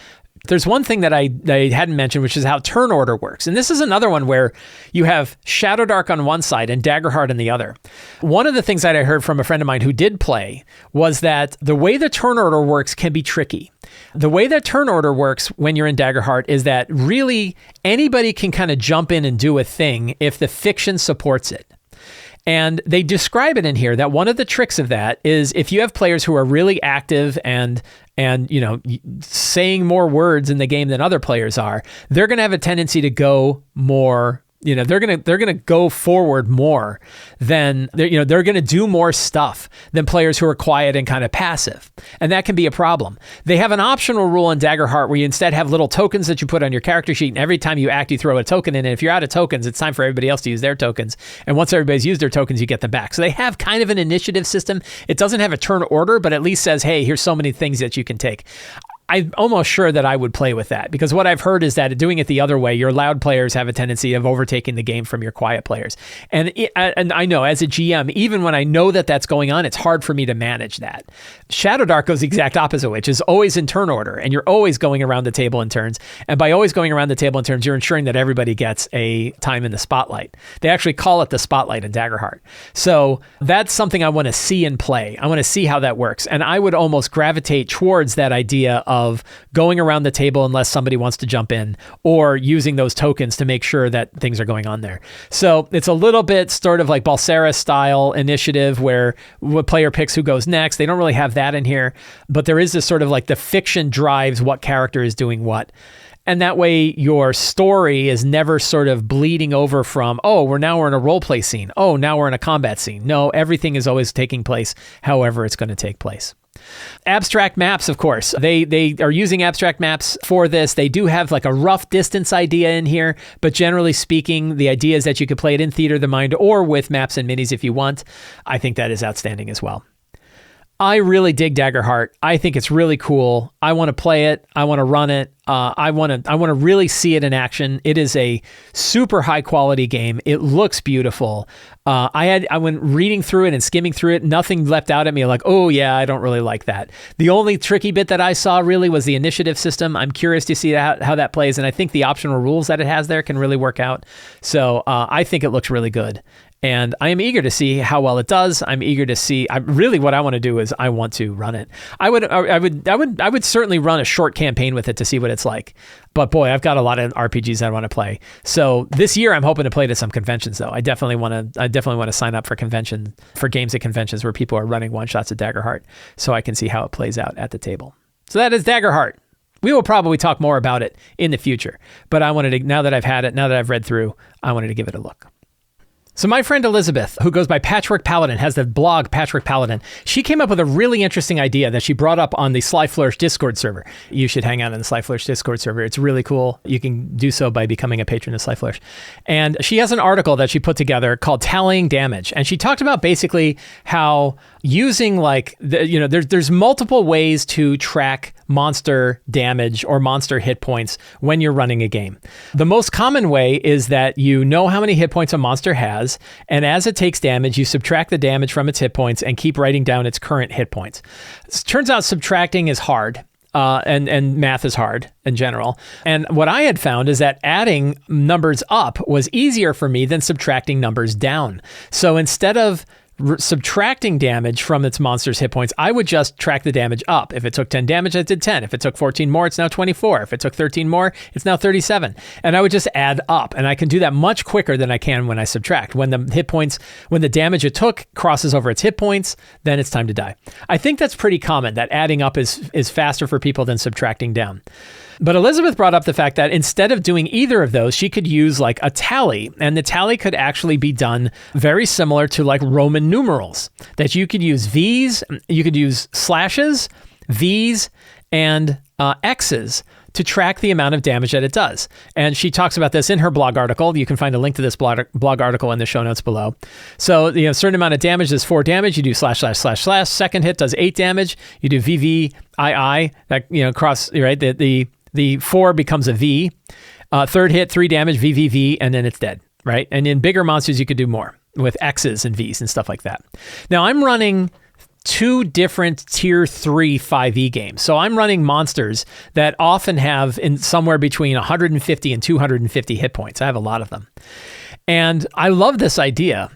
A: There's one thing that I hadn't mentioned, which is how turn order works. And this is another one where you have Shadowdark on one side and Daggerheart on the other. One of the things that I heard from a friend of mine who did play was that the way the turn order works can be tricky. The way that turn order works when you're in Daggerheart is that really anybody can kind of jump in and do a thing if the fiction supports it. And they describe it in here that one of the tricks of that is if you have players who are really active and saying more words in the game than other players are, they're going to have a tendency to go more they're gonna go forward more than they're gonna do more stuff than players who are quiet and kind of passive, and that can be a problem. They have an optional rule in Daggerheart where you instead have little tokens that you put on your character sheet, and every time you act, you throw a token in, and if you're out of tokens, it's time for everybody else to use their tokens, and once everybody's used their tokens, you get them back. So they have kind of an initiative system. It doesn't have a turn order, but at least says, hey, here's so many things that you can take. I'm almost sure that I would play with that, because what I've heard is that doing it the other way, your loud players have a tendency of overtaking the game from your quiet players. And I know as a GM, even when I know that that's going on, it's hard for me to manage that. Shadow Dark goes the exact opposite, which is always in turn order, and you're always going around the table in turns. And by always going around the table in turns, you're ensuring that everybody gets a time in the spotlight. They actually call it the spotlight in Daggerheart. So that's something I want to see in play. I want to see how that works. And I would almost gravitate towards that idea of going around the table unless somebody wants to jump in, or using those tokens to make sure that things are going on there. So it's a little bit sort of like Balsera style initiative where what player picks who goes next. They don't really have that in here, but there is this sort of like the fiction drives what character is doing what. And that way your story is never sort of bleeding over from, oh, we're in a role play scene. Oh, now we're in a combat scene. No, everything is always taking place however it's going to take place. Abstract maps, of course. They are using abstract maps for this. They do have like a rough distance idea in here, but generally speaking, the idea is that you could play it in Theater of the Mind or with maps and minis if you want. I think that is outstanding as well. I really dig Daggerheart. I think it's really cool. I want to play it. I want to run it. I want to really see it in action. It is a super high quality game. It looks beautiful. I went reading through it and skimming through it. Nothing leapt out at me like, oh yeah, I don't really like that. The only tricky bit that I saw really was the initiative system. I'm curious to see how that plays, and I think the optional rules that it has there can really work out. So I think it looks really good. And I am eager to see how well it does. I'm eager to see. Really, what I want to do is I want to run it. I would certainly run a short campaign with it to see what it's like. But boy, I've got a lot of RPGs I want to play. So this year, I'm hoping to play to some conventions. Though I definitely want to sign up for games at conventions where people are running one shots at Daggerheart, so I can see how it plays out at the table. So that is Daggerheart. We will probably talk more about it in the future. But I wanted to, now that I've had it, now that I've read through, I wanted to give it a look. So my friend Elizabeth, who goes by Patchwork Paladin, has the blog Patchwork Paladin. She came up with a really interesting idea that she brought up on the Sly Flourish Discord server. You should hang out on the Sly Flourish Discord server. It's really cool. You can do so by becoming a patron of Sly Flourish. And she has an article that she put together called Tallying Damage. And she talked about basically how using there's multiple ways to track monster damage or monster hit points when you're running a game. The most common way is that you know how many hit points a monster has, and as it takes damage, you subtract the damage from its hit points and keep writing down its current hit points. It turns out subtracting is hard. And math is hard in general. And what I had found is that adding numbers up was easier for me than subtracting numbers down. So instead of subtracting damage from its monster's hit points, I would just track the damage up. If it took 10 damage, I did 10. If it took 14 more, it's now 24. If it took 13 more, it's now 37. And I would just add up. And I can do that much quicker than I can when I subtract. When the damage it took crosses over its hit points, then it's time to die. I think that's pretty common, that adding up is faster for people than subtracting down. But Elizabeth brought up the fact that instead of doing either of those, she could use like a tally, and the tally could actually be done very similar to like Roman numerals, that you could use V's, you could use slashes, V's, and X's to track the amount of damage that it does. And she talks about this in her blog article. You can find a link to this blog article in the show notes below. So, a certain amount of damage is 4 damage. You do / / / / Second hit does 8 damage. You do VVII. That, cross, right? The 4 becomes a V. Third hit, 3 damage, VVV, and then it's dead, right? And in bigger monsters, you could do more with X's and V's and stuff like that. Now, I'm running 2 different tier 3 5e games. So I'm running monsters that often have in somewhere between 150 and 250 hit points. I have a lot of them. And I love this idea.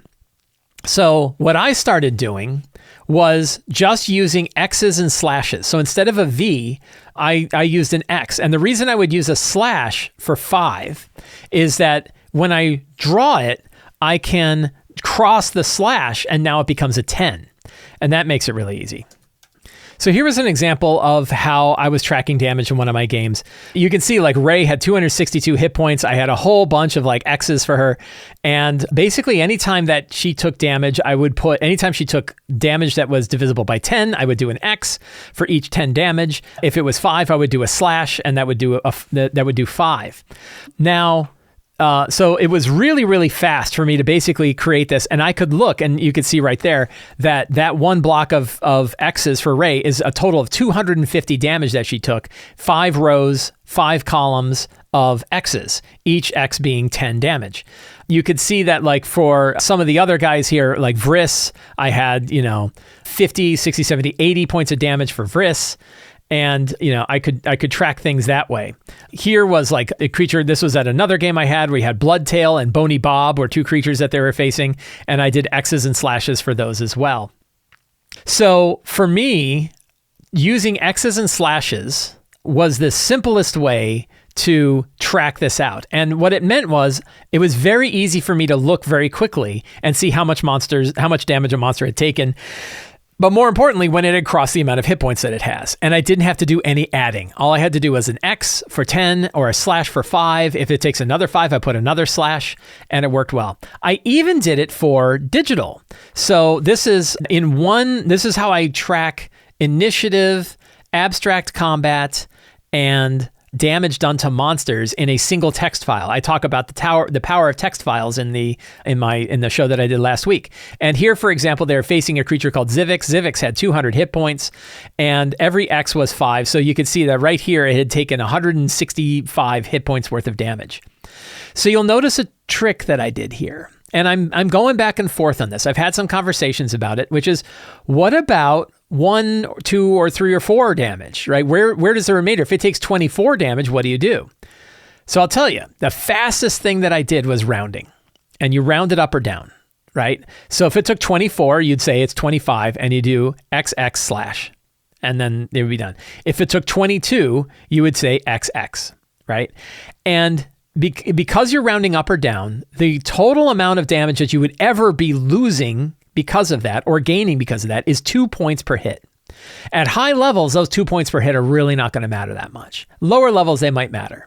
A: So what I started doing was just using X's and slashes. So instead of a V, I used an X. And the reason I would use a slash for 5 is that when I draw it, I can cross the slash and now it becomes a 10. And that makes it really easy. So here was an example of how I was tracking damage in one of my games. You can see like Ray had 262 hit points. I had a whole bunch of like X's for her. And basically anytime that she took damage, anytime she took damage that was divisible by 10, I would do an X for each 10 damage. If it was 5, I would do a slash, and that would do 5. Now, so it was really, really fast for me to basically create this. And I could look, and you could see right there that one block of X's for Ray is a total of 250 damage that she took. 5 rows, 5 columns of X's, each X being 10 damage. You could see that like for some of the other guys here, like Vriss, I had, 50, 60, 70, 80 points of damage for Vriss. And, I could track things that way. Here was like a creature. This was at another game I had. We had Bloodtail and Bony Bob were 2 creatures that they were facing. And I did X's and slashes for those as well. So for me, using X's and slashes was the simplest way to track this out. And what it meant was it was very easy for me to look very quickly and see how much damage a monster had taken. But more importantly, when it had crossed the amount of hit points that it has. And I didn't have to do any adding. All I had to do was an X for 10 or a slash for 5. If it takes another 5, I put another slash, and it worked well. I even did it for digital. So this is how I track initiative, abstract combat, and damage done to monsters in a single text file. I talk about the power of text files in the show that I did last week. And here, for example, they're facing a creature called Zivix. Zivix had 200 hit points, and every X was 5. So you could see that right here, it had taken 165 hit points worth of damage. So you'll notice a trick that I did here. And I'm going back and forth on this. I've had some conversations about it, which is, what about 1, 2, or 3, or 4 damage, right? Where does the remainder? If it takes 24 damage, what do you do? So I'll tell you, the fastest thing that I did was rounding. And you round it up or down, right? So if it took 24, you'd say it's 25, and you do XX slash, and then it would be done. If it took 22, you would say XX, right? And because you're rounding up or down, the total amount of damage that you would ever be losing because of that, or gaining because of that, is 2 points per hit. At high levels, those 2 points per hit are really not going to matter that much. Lower levels, they might matter.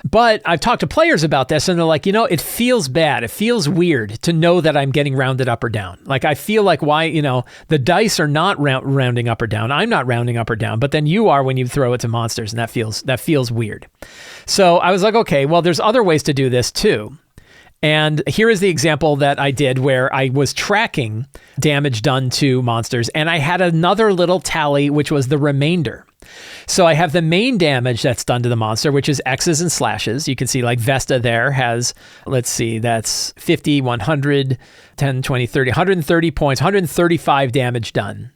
A: But I've talked to players about this, and they're like, it feels bad. It feels weird to know that I'm getting rounded up or down. Like, I feel like the dice are not rounding up or down. I'm not rounding up or down, but then you are when you throw it to monsters, and that feels weird. So I was like, okay, well, there's other ways to do this too. And here is the example that I did where I was tracking damage done to monsters, and I had another little tally, which was the remainder. So I have the main damage that's done to the monster, which is X's and slashes. You can see like Vesta there has, let's see, that's 50, 100, 10, 20, 30, 130 points, 135 damage done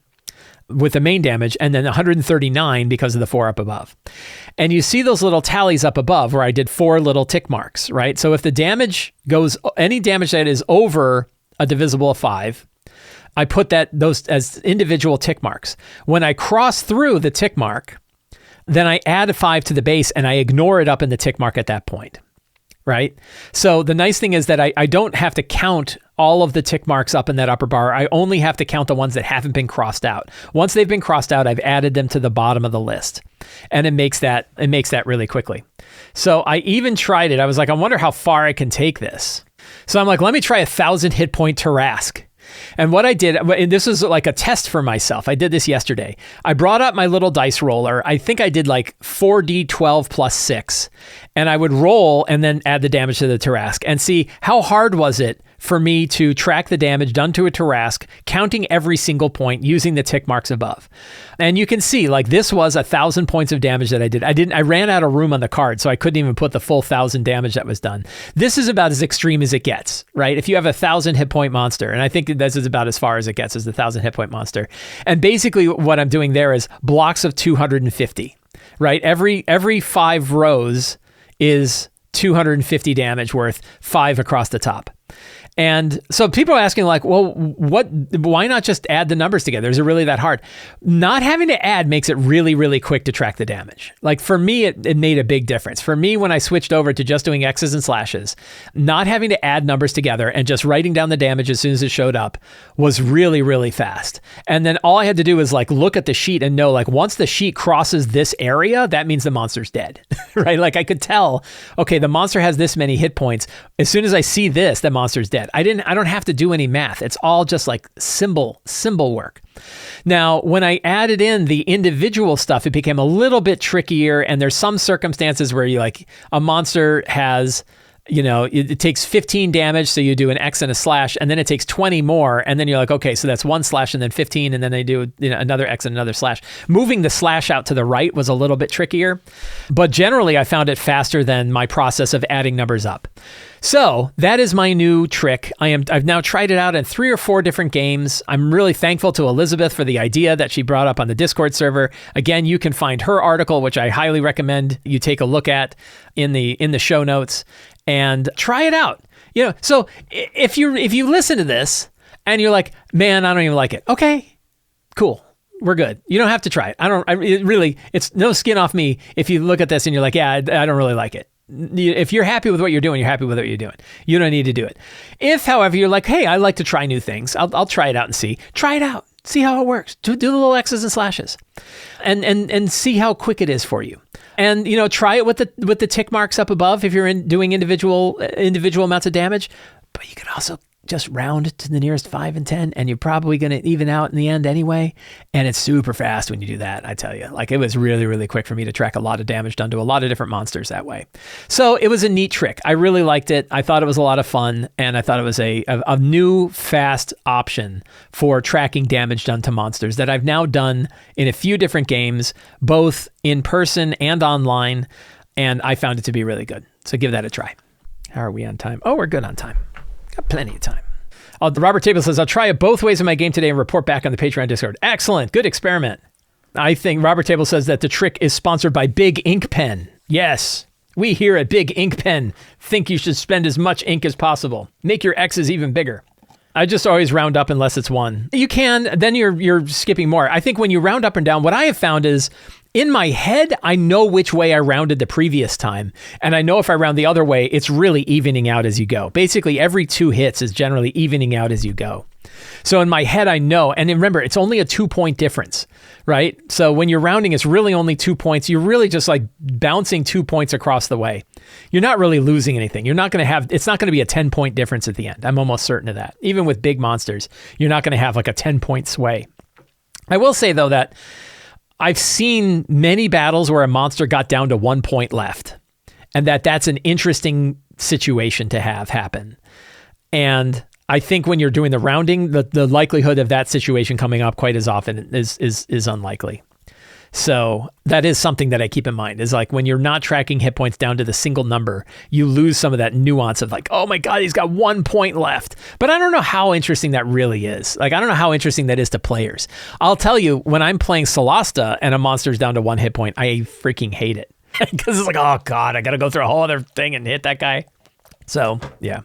A: with the main damage, and then 139 because of the 4 up above. And you see those little tallies up above where I did 4 little tick marks, right? So if the damage goes, any damage that is over a divisible of 5, I put those as individual tick marks. When I cross through the tick mark, then I add a 5 to the base, and I ignore it up in the tick mark at that point, right? So the nice thing is that I don't have to count all of the tick marks up in that upper bar. I only have to count the ones that haven't been crossed out. Once they've been crossed out, I've added them to the bottom of the list, and it makes that really quickly. So I even tried it. I was like, I wonder how far I can take this. So I'm like, let me try 1,000 hit point Tarrasque. And what I did, and this was like a test for myself. I did this yesterday. I brought up my little dice roller. I think I did like 4d12 plus 6. And I would roll and then add the damage to the Tarrasque and see how hard was it for me to track the damage done to a Tarrasque, counting every single point using the tick marks above. And you can see like this was 1,000 points of damage that I did. I ran out of room on the card, so I couldn't even put the full 1,000 damage that was done. This is about as extreme as it gets, right? If you have 1,000 hit point monster, and I think this is about as far as it gets, as the 1,000 hit point monster. And basically what I'm doing there is blocks of 250, right? Every 5 rows is 250 damage worth, 5 across the top. And so people are asking like, well, why not just add the numbers together? Is it really that hard? Not having to add makes it really, really quick to track the damage. Like for me, it made a big difference. For me, when I switched over to just doing X's and slashes, not having to add numbers together and just writing down the damage as soon as it showed up was really, really fast. And then all I had to do was like look at the sheet and know like once the sheet crosses this area, that means the monster's dead, right? Like I could tell, okay, the monster has this many hit points. As soon as I see this, the monster's dead. I don't have to do any math. It's all just like symbol work. Now, when I added in the individual stuff, it became a little bit trickier. And there's some circumstances where you like a monster has, it takes 15 damage. So you do an X and a slash, and then it takes 20 more. And then you're like, okay, so that's one slash and then 15. And then they do another X and another slash. Moving the slash out to the right was a little bit trickier, but generally I found it faster than my process of adding numbers up. So that is my new trick. I've now tried it out in 3 or 4 different games. I'm really thankful to Elizabeth for the idea that she brought up on the Discord server. Again, you can find her article, which I highly recommend you take a look at in the show notes and try it out. So if you listen to this and you're like, man, I don't even like it. Okay, cool. We're good. You don't have to try it. It's no skin off me if you look at this and you're like, yeah, I don't really like it. If you're happy with what you're doing, you're happy with what you're doing. You don't need to do it. If, however, you're like, hey, I like to try new things, I'll try it out and see. Try it out. See how it works. Do the little X's and slashes, and see how quick it is for you. And try it with the tick marks up above if you're doing individual amounts of damage. But you can also just round to the nearest 5 and 10, and you're probably going to even out in the end anyway. And it's super fast when you do that, I tell you. Like, it was really, really quick for me to track a lot of damage done to a lot of different monsters that way. So it was a neat trick. I really liked it. I thought it was a lot of fun, and I thought it was a new, fast option for tracking damage done to monsters that I've now done in a few different games, both in person and online, and I found it to be really good. So give that a try. How are we on time? Oh, we're good on time. Got plenty of time. Robert Table says, I'll try it both ways in my game today and report back on the Patreon Discord. Excellent. Good experiment. I think Robert Table says that the trick is sponsored by Big Ink Pen. Yes, we here at Big Ink Pen think you should spend as much ink as possible. Make your X's even bigger. I just always round up unless it's 1. You can, then you're skipping more. I think when you round up and down, what I have found is in my head, I know which way I rounded the previous time. And I know if I round the other way, it's really evening out as you go. Basically, every 2 hits is generally evening out as you go. So in my head, I know. And remember, it's only a 2-point difference, right? So when you're rounding, it's really only 2 points. You're really just like bouncing 2 points across the way. You're not really losing anything. It's not going to be a 10-point difference at the end. I'm almost certain of that. Even with big monsters, you're not going to have like a 10-point sway. I will say, though, that I've seen many battles where a monster got down to 1 point left, and that's an interesting situation to have happen. And I think when you're doing the rounding, the likelihood of that situation coming up quite as often is unlikely. So that is something that I keep in mind, is like when you're not tracking hit points down to the single number, you lose some of that nuance of like, oh my God, he's got 1 point left. But I don't know how interesting that really is. Like, I don't know how interesting that is to players. I'll tell you, when I'm playing Solasta and a monster's down to 1 hit point, I freaking hate it. Because it's like, oh God, I got to go through a whole other thing and hit that guy. So yeah.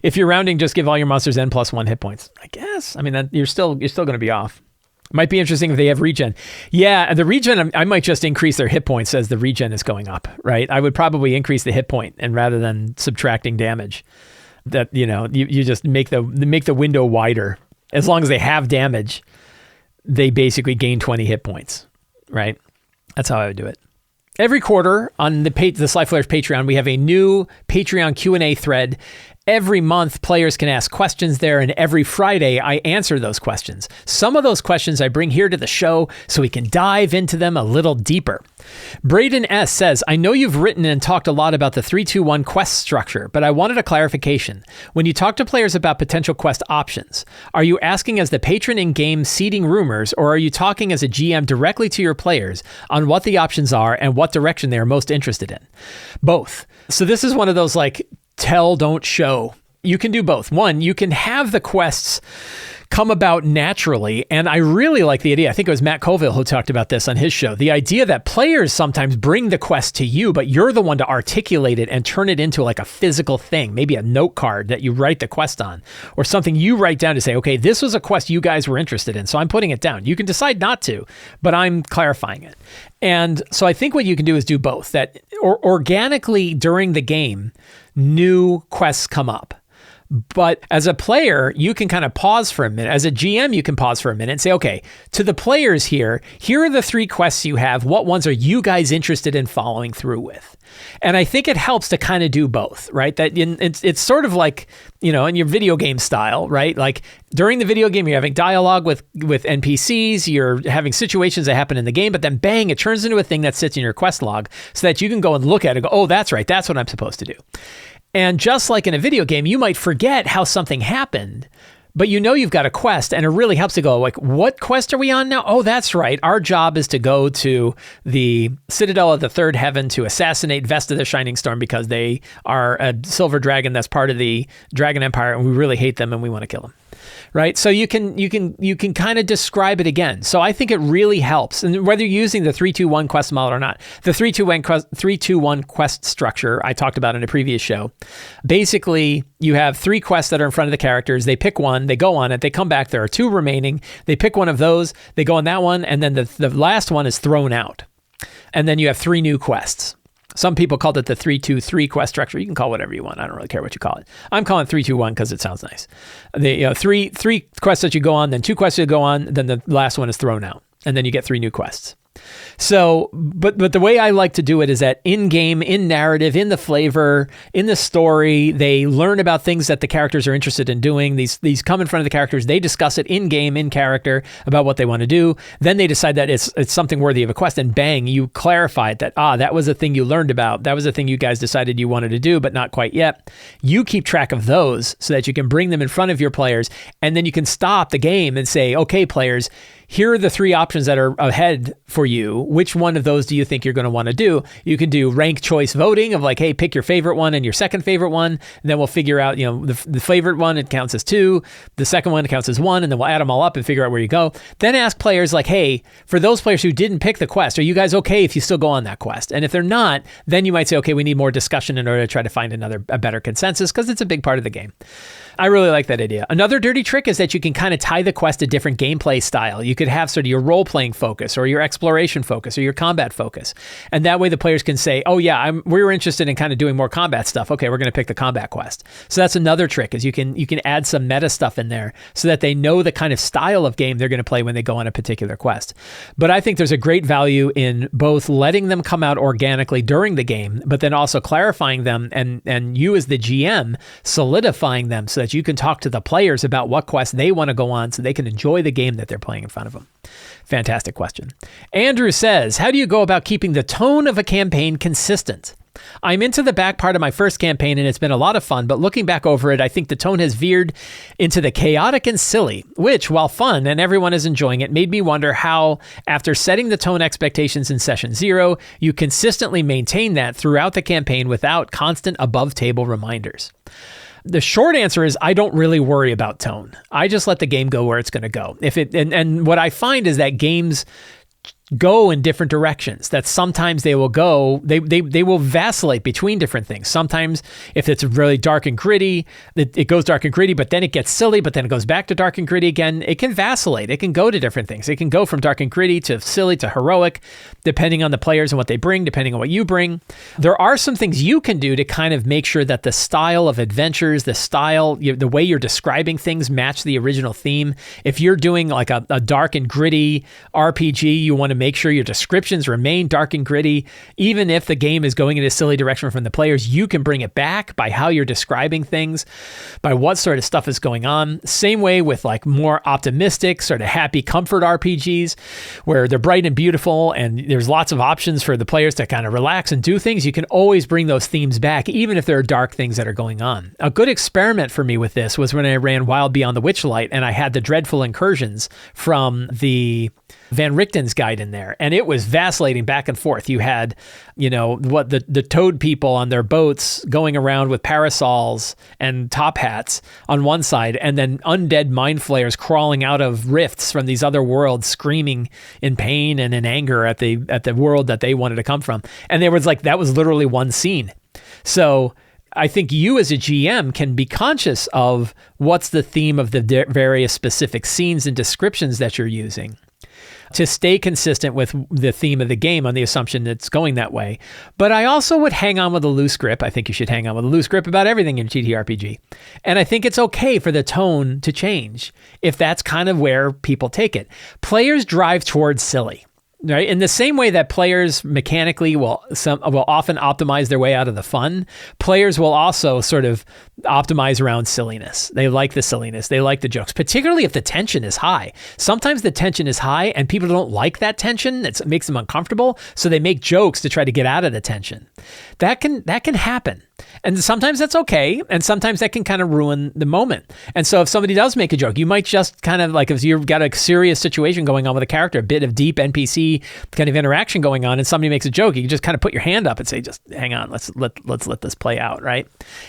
A: If you're rounding, just give all your monsters N plus 1 hit points, I guess. I mean, you're still going to be off. Might be interesting if they have regen. Yeah, the regen, I might just increase their hit points as the regen is going up, right? I would probably increase the hit point, and rather than subtracting damage, that you just make the window wider. As long as they have damage, they basically gain 20 hit points, right? That's how I would do it. Every quarter on the Sly Flourish Patreon, we have a new Patreon Q&A thread. Every month, players can ask questions there, and every Friday, I answer those questions. Some of those questions I bring here to the show so we can dive into them a little deeper. Braden S. says, I know you've written and talked a lot about the 3-2-1 quest structure, but I wanted a clarification. When you talk to players about potential quest options, are you asking as the patron in-game seeding rumors, or are you talking as a GM directly to your players on what the options are and what direction they are most interested in? Both. So this is one of those like, tell, don't show. You can do both. One, you can have the quests come about naturally. And I really like the idea. I think it was Matt Colville who talked about this on his show. The idea that players sometimes bring the quest to you, but you're the one to articulate it and turn it into like a physical thing, maybe a note card that you write the quest on, or something you write down to say, okay, this was a quest you guys were interested in, so I'm putting it down. You can decide not to, but I'm clarifying it. And so I think what you can do is do both. That organically during the game, new quests come up. But as a player, you can kind of pause for a minute. As a GM, you can pause for a minute and say, okay, to the players here are the 3 quests you have. What ones are you guys interested in following through with? And I think it helps to kind of do both, right? That it's sort of like, in your video game style, right? Like during the video game, you're having dialogue with NPCs, you're having situations that happen in the game, but then bang, it turns into a thing that sits in your quest log so that you can go and look at it and go, oh, that's right, that's what I'm supposed to do. And just like in a video game, you might forget how something happened, but you've got a quest, and it really helps to go like, what quest are we on now? Oh, that's right. Our job is to go to the Citadel of the Third Heaven to assassinate Vesta the Shining Storm because they are a silver dragon that's part of the Dragon Empire, and we really hate them and we want to kill them. Right. So you can kind of describe it again. So I think it really helps. And whether you're using the 3-2-1 quest model or not, the 3-2-1 quest structure I talked about in a previous show. Basically, you have 3 quests that are in front of the characters. They pick one, they go on it, they come back. There are 2 remaining. They pick one of those, they go on that one, and then the last one is thrown out. And then you have 3 new quests. Some people called it the 3-2-3 quest structure. You can call it whatever you want. I don't really care what you call it. I'm calling it 3-2-1 because it sounds nice. The three quests that you go on, then 2 quests you go on, then the last one is thrown out, and then you get 3 new quests. So, but the way I like to do it is that in-game, in narrative, in the flavor, in the story, they learn about things that the characters are interested in doing. These come in front of the characters. They discuss it in-game, in character, about what they want to do. Then they decide that it's something worthy of a quest, and bang, you clarify it that, that was a thing you learned about. That was a thing you guys decided you wanted to do, but not quite yet. You keep track of those so that you can bring them in front of your players, and then you can stop the game and say, okay, players, here are the 3 options that are ahead for you. Which one of those do you think you're going to want to do? You can do rank choice voting of like, hey, pick your favorite one and your second favorite one. And then we'll figure out, the favorite one, it counts as 2. The second one counts as 1. And then we'll add them all up and figure out where you go. Then ask players like, hey, for those players who didn't pick the quest, are you guys okay if you still go on that quest? And if they're not, then you might say, okay, we need more discussion in order to try to find a better consensus, because it's a big part of the game. I really like that idea. Another dirty trick is that you can kind of tie the quest to different gameplay style. You could have sort of your role-playing focus or your exploration focus or your combat focus. And that way the players can say, oh yeah, we were interested in kind of doing more combat stuff. Okay, we're going to pick the combat quest. So that's another trick, is you can add some meta stuff in there so that they know the kind of style of game they're going to play when they go on a particular quest. But I think there's a great value in both letting them come out organically during the game, but then also clarifying them and you as the GM solidifying them so that you can talk to the players about what quests they want to go on so they can enjoy the game that they're playing in front of them. Fantastic question. Andrew says, how do you go about keeping the tone of a campaign consistent? I'm into the back part of my first campaign and it's been a lot of fun, but looking back over it, I think the tone has veered into the chaotic and silly, which, while fun and everyone is enjoying it, made me wonder how, after setting the tone expectations in session 0, you consistently maintain that throughout the campaign without constant above-table reminders. The short answer is I don't really worry about tone. I just let the game go where it's going to go. And what I find is that games go in different directions, that sometimes they will go, they will vacillate between different things. Sometimes if it's really dark and gritty, it goes dark and gritty, but then it gets silly, but then it goes back to dark and gritty again. It can vacillate. It can go to different things. It can go from dark and gritty to silly to heroic, depending on the players and what they bring, depending on what you bring. There are some things you can do to kind of make sure that the style of adventures, the style, the way you're describing things match the original theme. If you're doing like a dark and gritty RPG, you want to make sure your descriptions remain dark and gritty. Even if the game is going in a silly direction from the players, you can bring it back by how you're describing things, by what sort of stuff is going on. Same way with like more optimistic, sort of happy comfort RPGs, where they're bright and beautiful and there's lots of options for the players to kind of relax and do things. You can always bring those themes back, even if there are dark things that are going on. A good experiment for me with this was when I ran Wild Beyond the Witchlight and I had the dreadful incursions from the Van Richten's guide in there, and it was vacillating back and forth. You had, the toad people on their boats going around with parasols and top hats on one side, and then undead mind flayers crawling out of rifts from these other worlds, screaming in pain and in anger at the world that they wanted to come from. And there was that was literally one scene. So I think you as a GM can be conscious of what's the theme of the various specific scenes and descriptions that you're using to stay consistent with the theme of the game on the assumption that it's going that way. But I also would hang on with a loose grip. I think you should hang on with a loose grip about everything in TTRPG. And I think it's okay for the tone to change if that's kind of where people take it. Players drive towards silly. Right. In the same way that players mechanically will often optimize their way out of the fun, players will also sort of optimize around silliness. They like the silliness. They like the jokes, particularly if the tension is high. Sometimes the tension is high and people don't like that tension. It makes them uncomfortable. So they make jokes to try to get out of the tension. That can happen. And sometimes that's okay. And sometimes that can kind of ruin the moment. And so if somebody does make a joke, you might just kind of if you've got a serious situation going on with a character, a bit of deep NPC kind of interaction going on, and somebody makes a joke, you can just kind of put your hand up and say, just hang on, let's let this play out, right?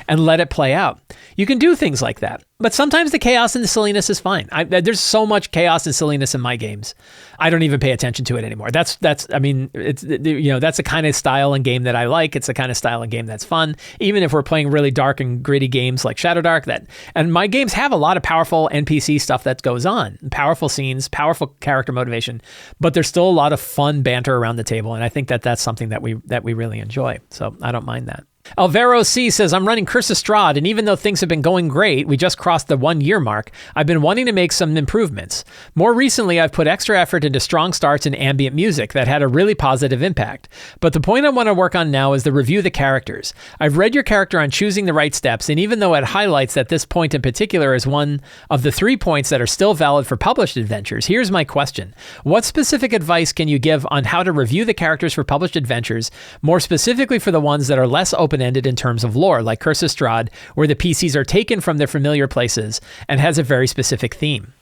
A: And let it play out. You can do things like that. But sometimes the chaos and the silliness is fine. There's so much chaos and silliness in my games. I don't even pay attention to it anymore. It's that's the kind of style and game that I like. It's the kind of style and game that's fun. Even if we're playing really dark and gritty games like Shadow Dark, and my games have a lot of powerful NPC stuff that goes on, powerful scenes, powerful character motivation, but there's still a lot of fun banter around the table. And I think that that's something that we really enjoy. So I don't mind that. Alvaro C says, I'm running Curse of Strahd, and even though things have been going great, we just crossed the 1 year mark, I've been wanting to make some improvements. More recently, I've put extra effort into strong starts and ambient music that had a really positive impact. But the point I want to work on now is the review the characters. I've read your character on choosing the right steps, and even though it highlights that this point in particular is one of the 3 points that are still valid for published adventures, here's my question. What specific advice can you give on how to review the characters for published adventures, more specifically for the ones that are less open-ended in terms of lore, like Curse of Strahd, where the PCs are taken from their familiar places and has a very specific theme?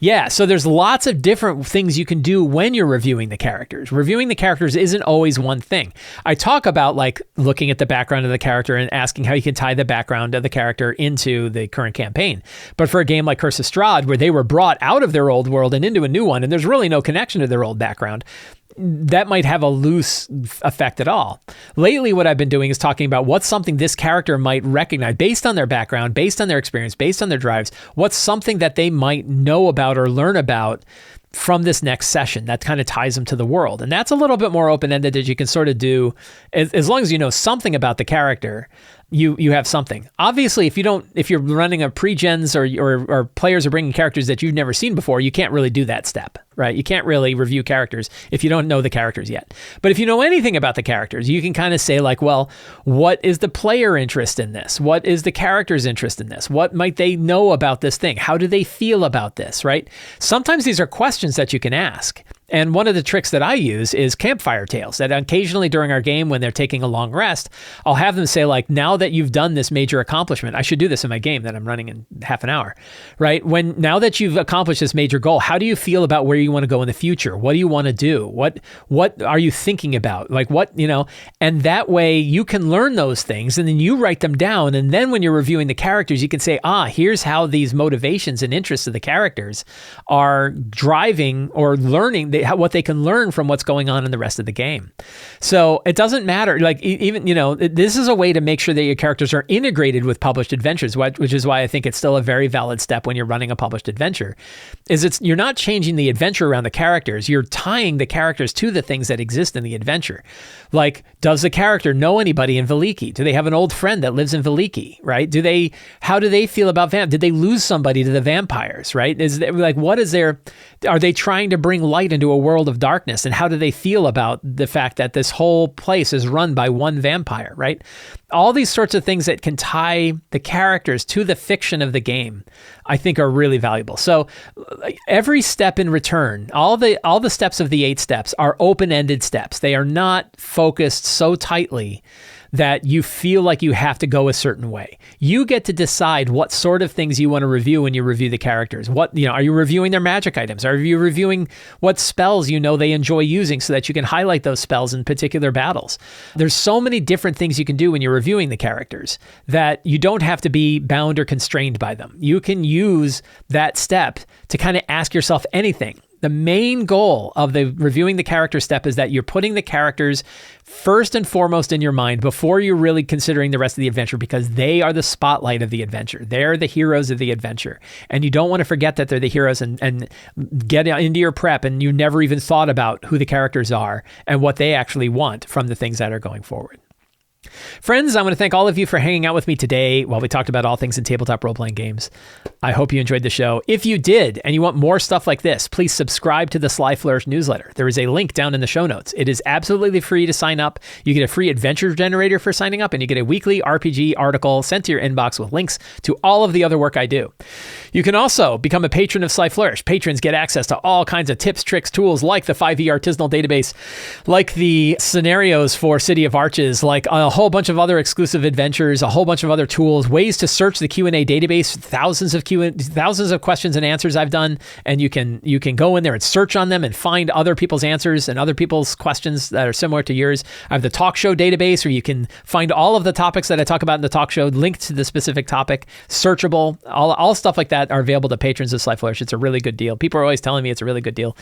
A: Yeah, so there's lots of different things you can do when you're reviewing the characters. Reviewing the characters isn't always one thing. I talk about looking at the background of the character and asking how you can tie the background of the character into the current campaign. But for a game like Curse of Strahd, where they were brought out of their old world and into a new one, and there's really no connection to their old background, that might have a loose effect at all. Lately, what I've been doing is talking about what's something this character might recognize based on their background, based on their experience, based on their drives. What's something that they might know about or learn about from this next session that kind of ties them to the world. And that's a little bit more open-ended that you can sort of do as long as you know something about the character. You have something. Obviously, if you're running a pre-gens or players are bringing characters that you've never seen before, you can't really do that step, right? You can't really review characters if you don't know the characters yet. But if you know anything about the characters, you can kind of say well, what is the player interest in this? What is the character's interest in this? What might they know about this thing? How do they feel about this, right? Sometimes these are questions that you can ask. And one of the tricks that I use is campfire tales, that occasionally during our game when they're taking a long rest, I'll have them say now that you've done this major accomplishment, I should do this in my game that I'm running in half an hour, right? Now that you've accomplished this major goal, how do you feel about where you want to go in the future? What do you want to do? What are you thinking about? And that way you can learn those things and then you write them down. And then when you're reviewing the characters, you can say, here's how these motivations and interests of the characters are driving or learning what they can learn from what's going on in the rest of the game. So it doesn't matter. This is a way to make sure that your characters are integrated with published adventures, which is why I think it's still a very valid step when you're running a published adventure. You're not changing the adventure around the characters. You're tying the characters to the things that exist in the adventure. Does the character know anybody in Veliki? Do they have an old friend that lives in Veliki, right? How do they feel about did they lose somebody to the vampires, right? Are they trying to bring light into a world of darkness? And how do they feel about the fact that this whole place is run by one vampire, right? All these sorts of things that can tie the characters to the fiction of the game, I think are really valuable. So every step in return, all the steps of the 8 steps are open-ended steps. They are not focused so tightly that you feel like you have to go a certain way. You get to decide what sort of things you want to review when you review the characters. Are you reviewing their magic items? Are you reviewing what spells they enjoy using so that you can highlight those spells in particular battles? There's so many different things you can do when you're reviewing the characters that you don't have to be bound or constrained by them. You can use that step to kind of ask yourself anything. The main goal of the reviewing the character step is that you're putting the characters first and foremost in your mind before you're really considering the rest of the adventure, because they are the spotlight of the adventure. They're the heroes of the adventure. And you don't want to forget that they're the heroes and get into your prep and you never even thought about who the characters are and what they actually want from the things that are going forward. Friends, I want to thank all of you for hanging out with me today while we talked about all things in tabletop role-playing games. I hope you enjoyed the show. If you did, and you want more stuff like this, please subscribe to the Sly Flourish newsletter. There is a link down in the show notes. It is absolutely free to sign up. You get a free adventure generator for signing up, and you get a weekly RPG article sent to your inbox with links to all of the other work I do. You can also become a patron of Sly Flourish. Patrons get access to all kinds of tips, tricks, tools, like the 5e Artisanal database, like the scenarios for City of Arches, like a whole bunch of other exclusive adventures, a whole bunch of other tools, ways to search the Q&A database, thousands of questions and answers I've done, and you can go in there and search on them and find other people's answers and other people's questions that are similar to yours. I have the talk show database where you can find all of the topics that I talk about in the talk show, linked to the specific topic, searchable, all stuff like that are available to patrons of Sly Flourish. It's a really good deal. People are always telling me it's a really good deal.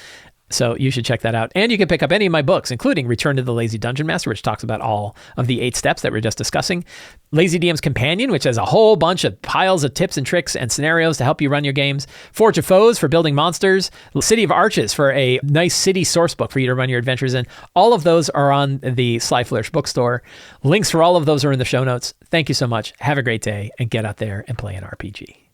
A: So you should check that out. And you can pick up any of my books, including Return to the Lazy Dungeon Master, which talks about all of the 8 steps that we were just discussing. Lazy DM's Companion, which has a whole bunch of piles of tips and tricks and scenarios to help you run your games. Forge of Foes for building monsters. City of Arches for a nice city source book for you to run your adventures in. All of those are on the Sly Flourish bookstore. Links for all of those are in the show notes. Thank you so much. Have a great day and get out there and play an RPG.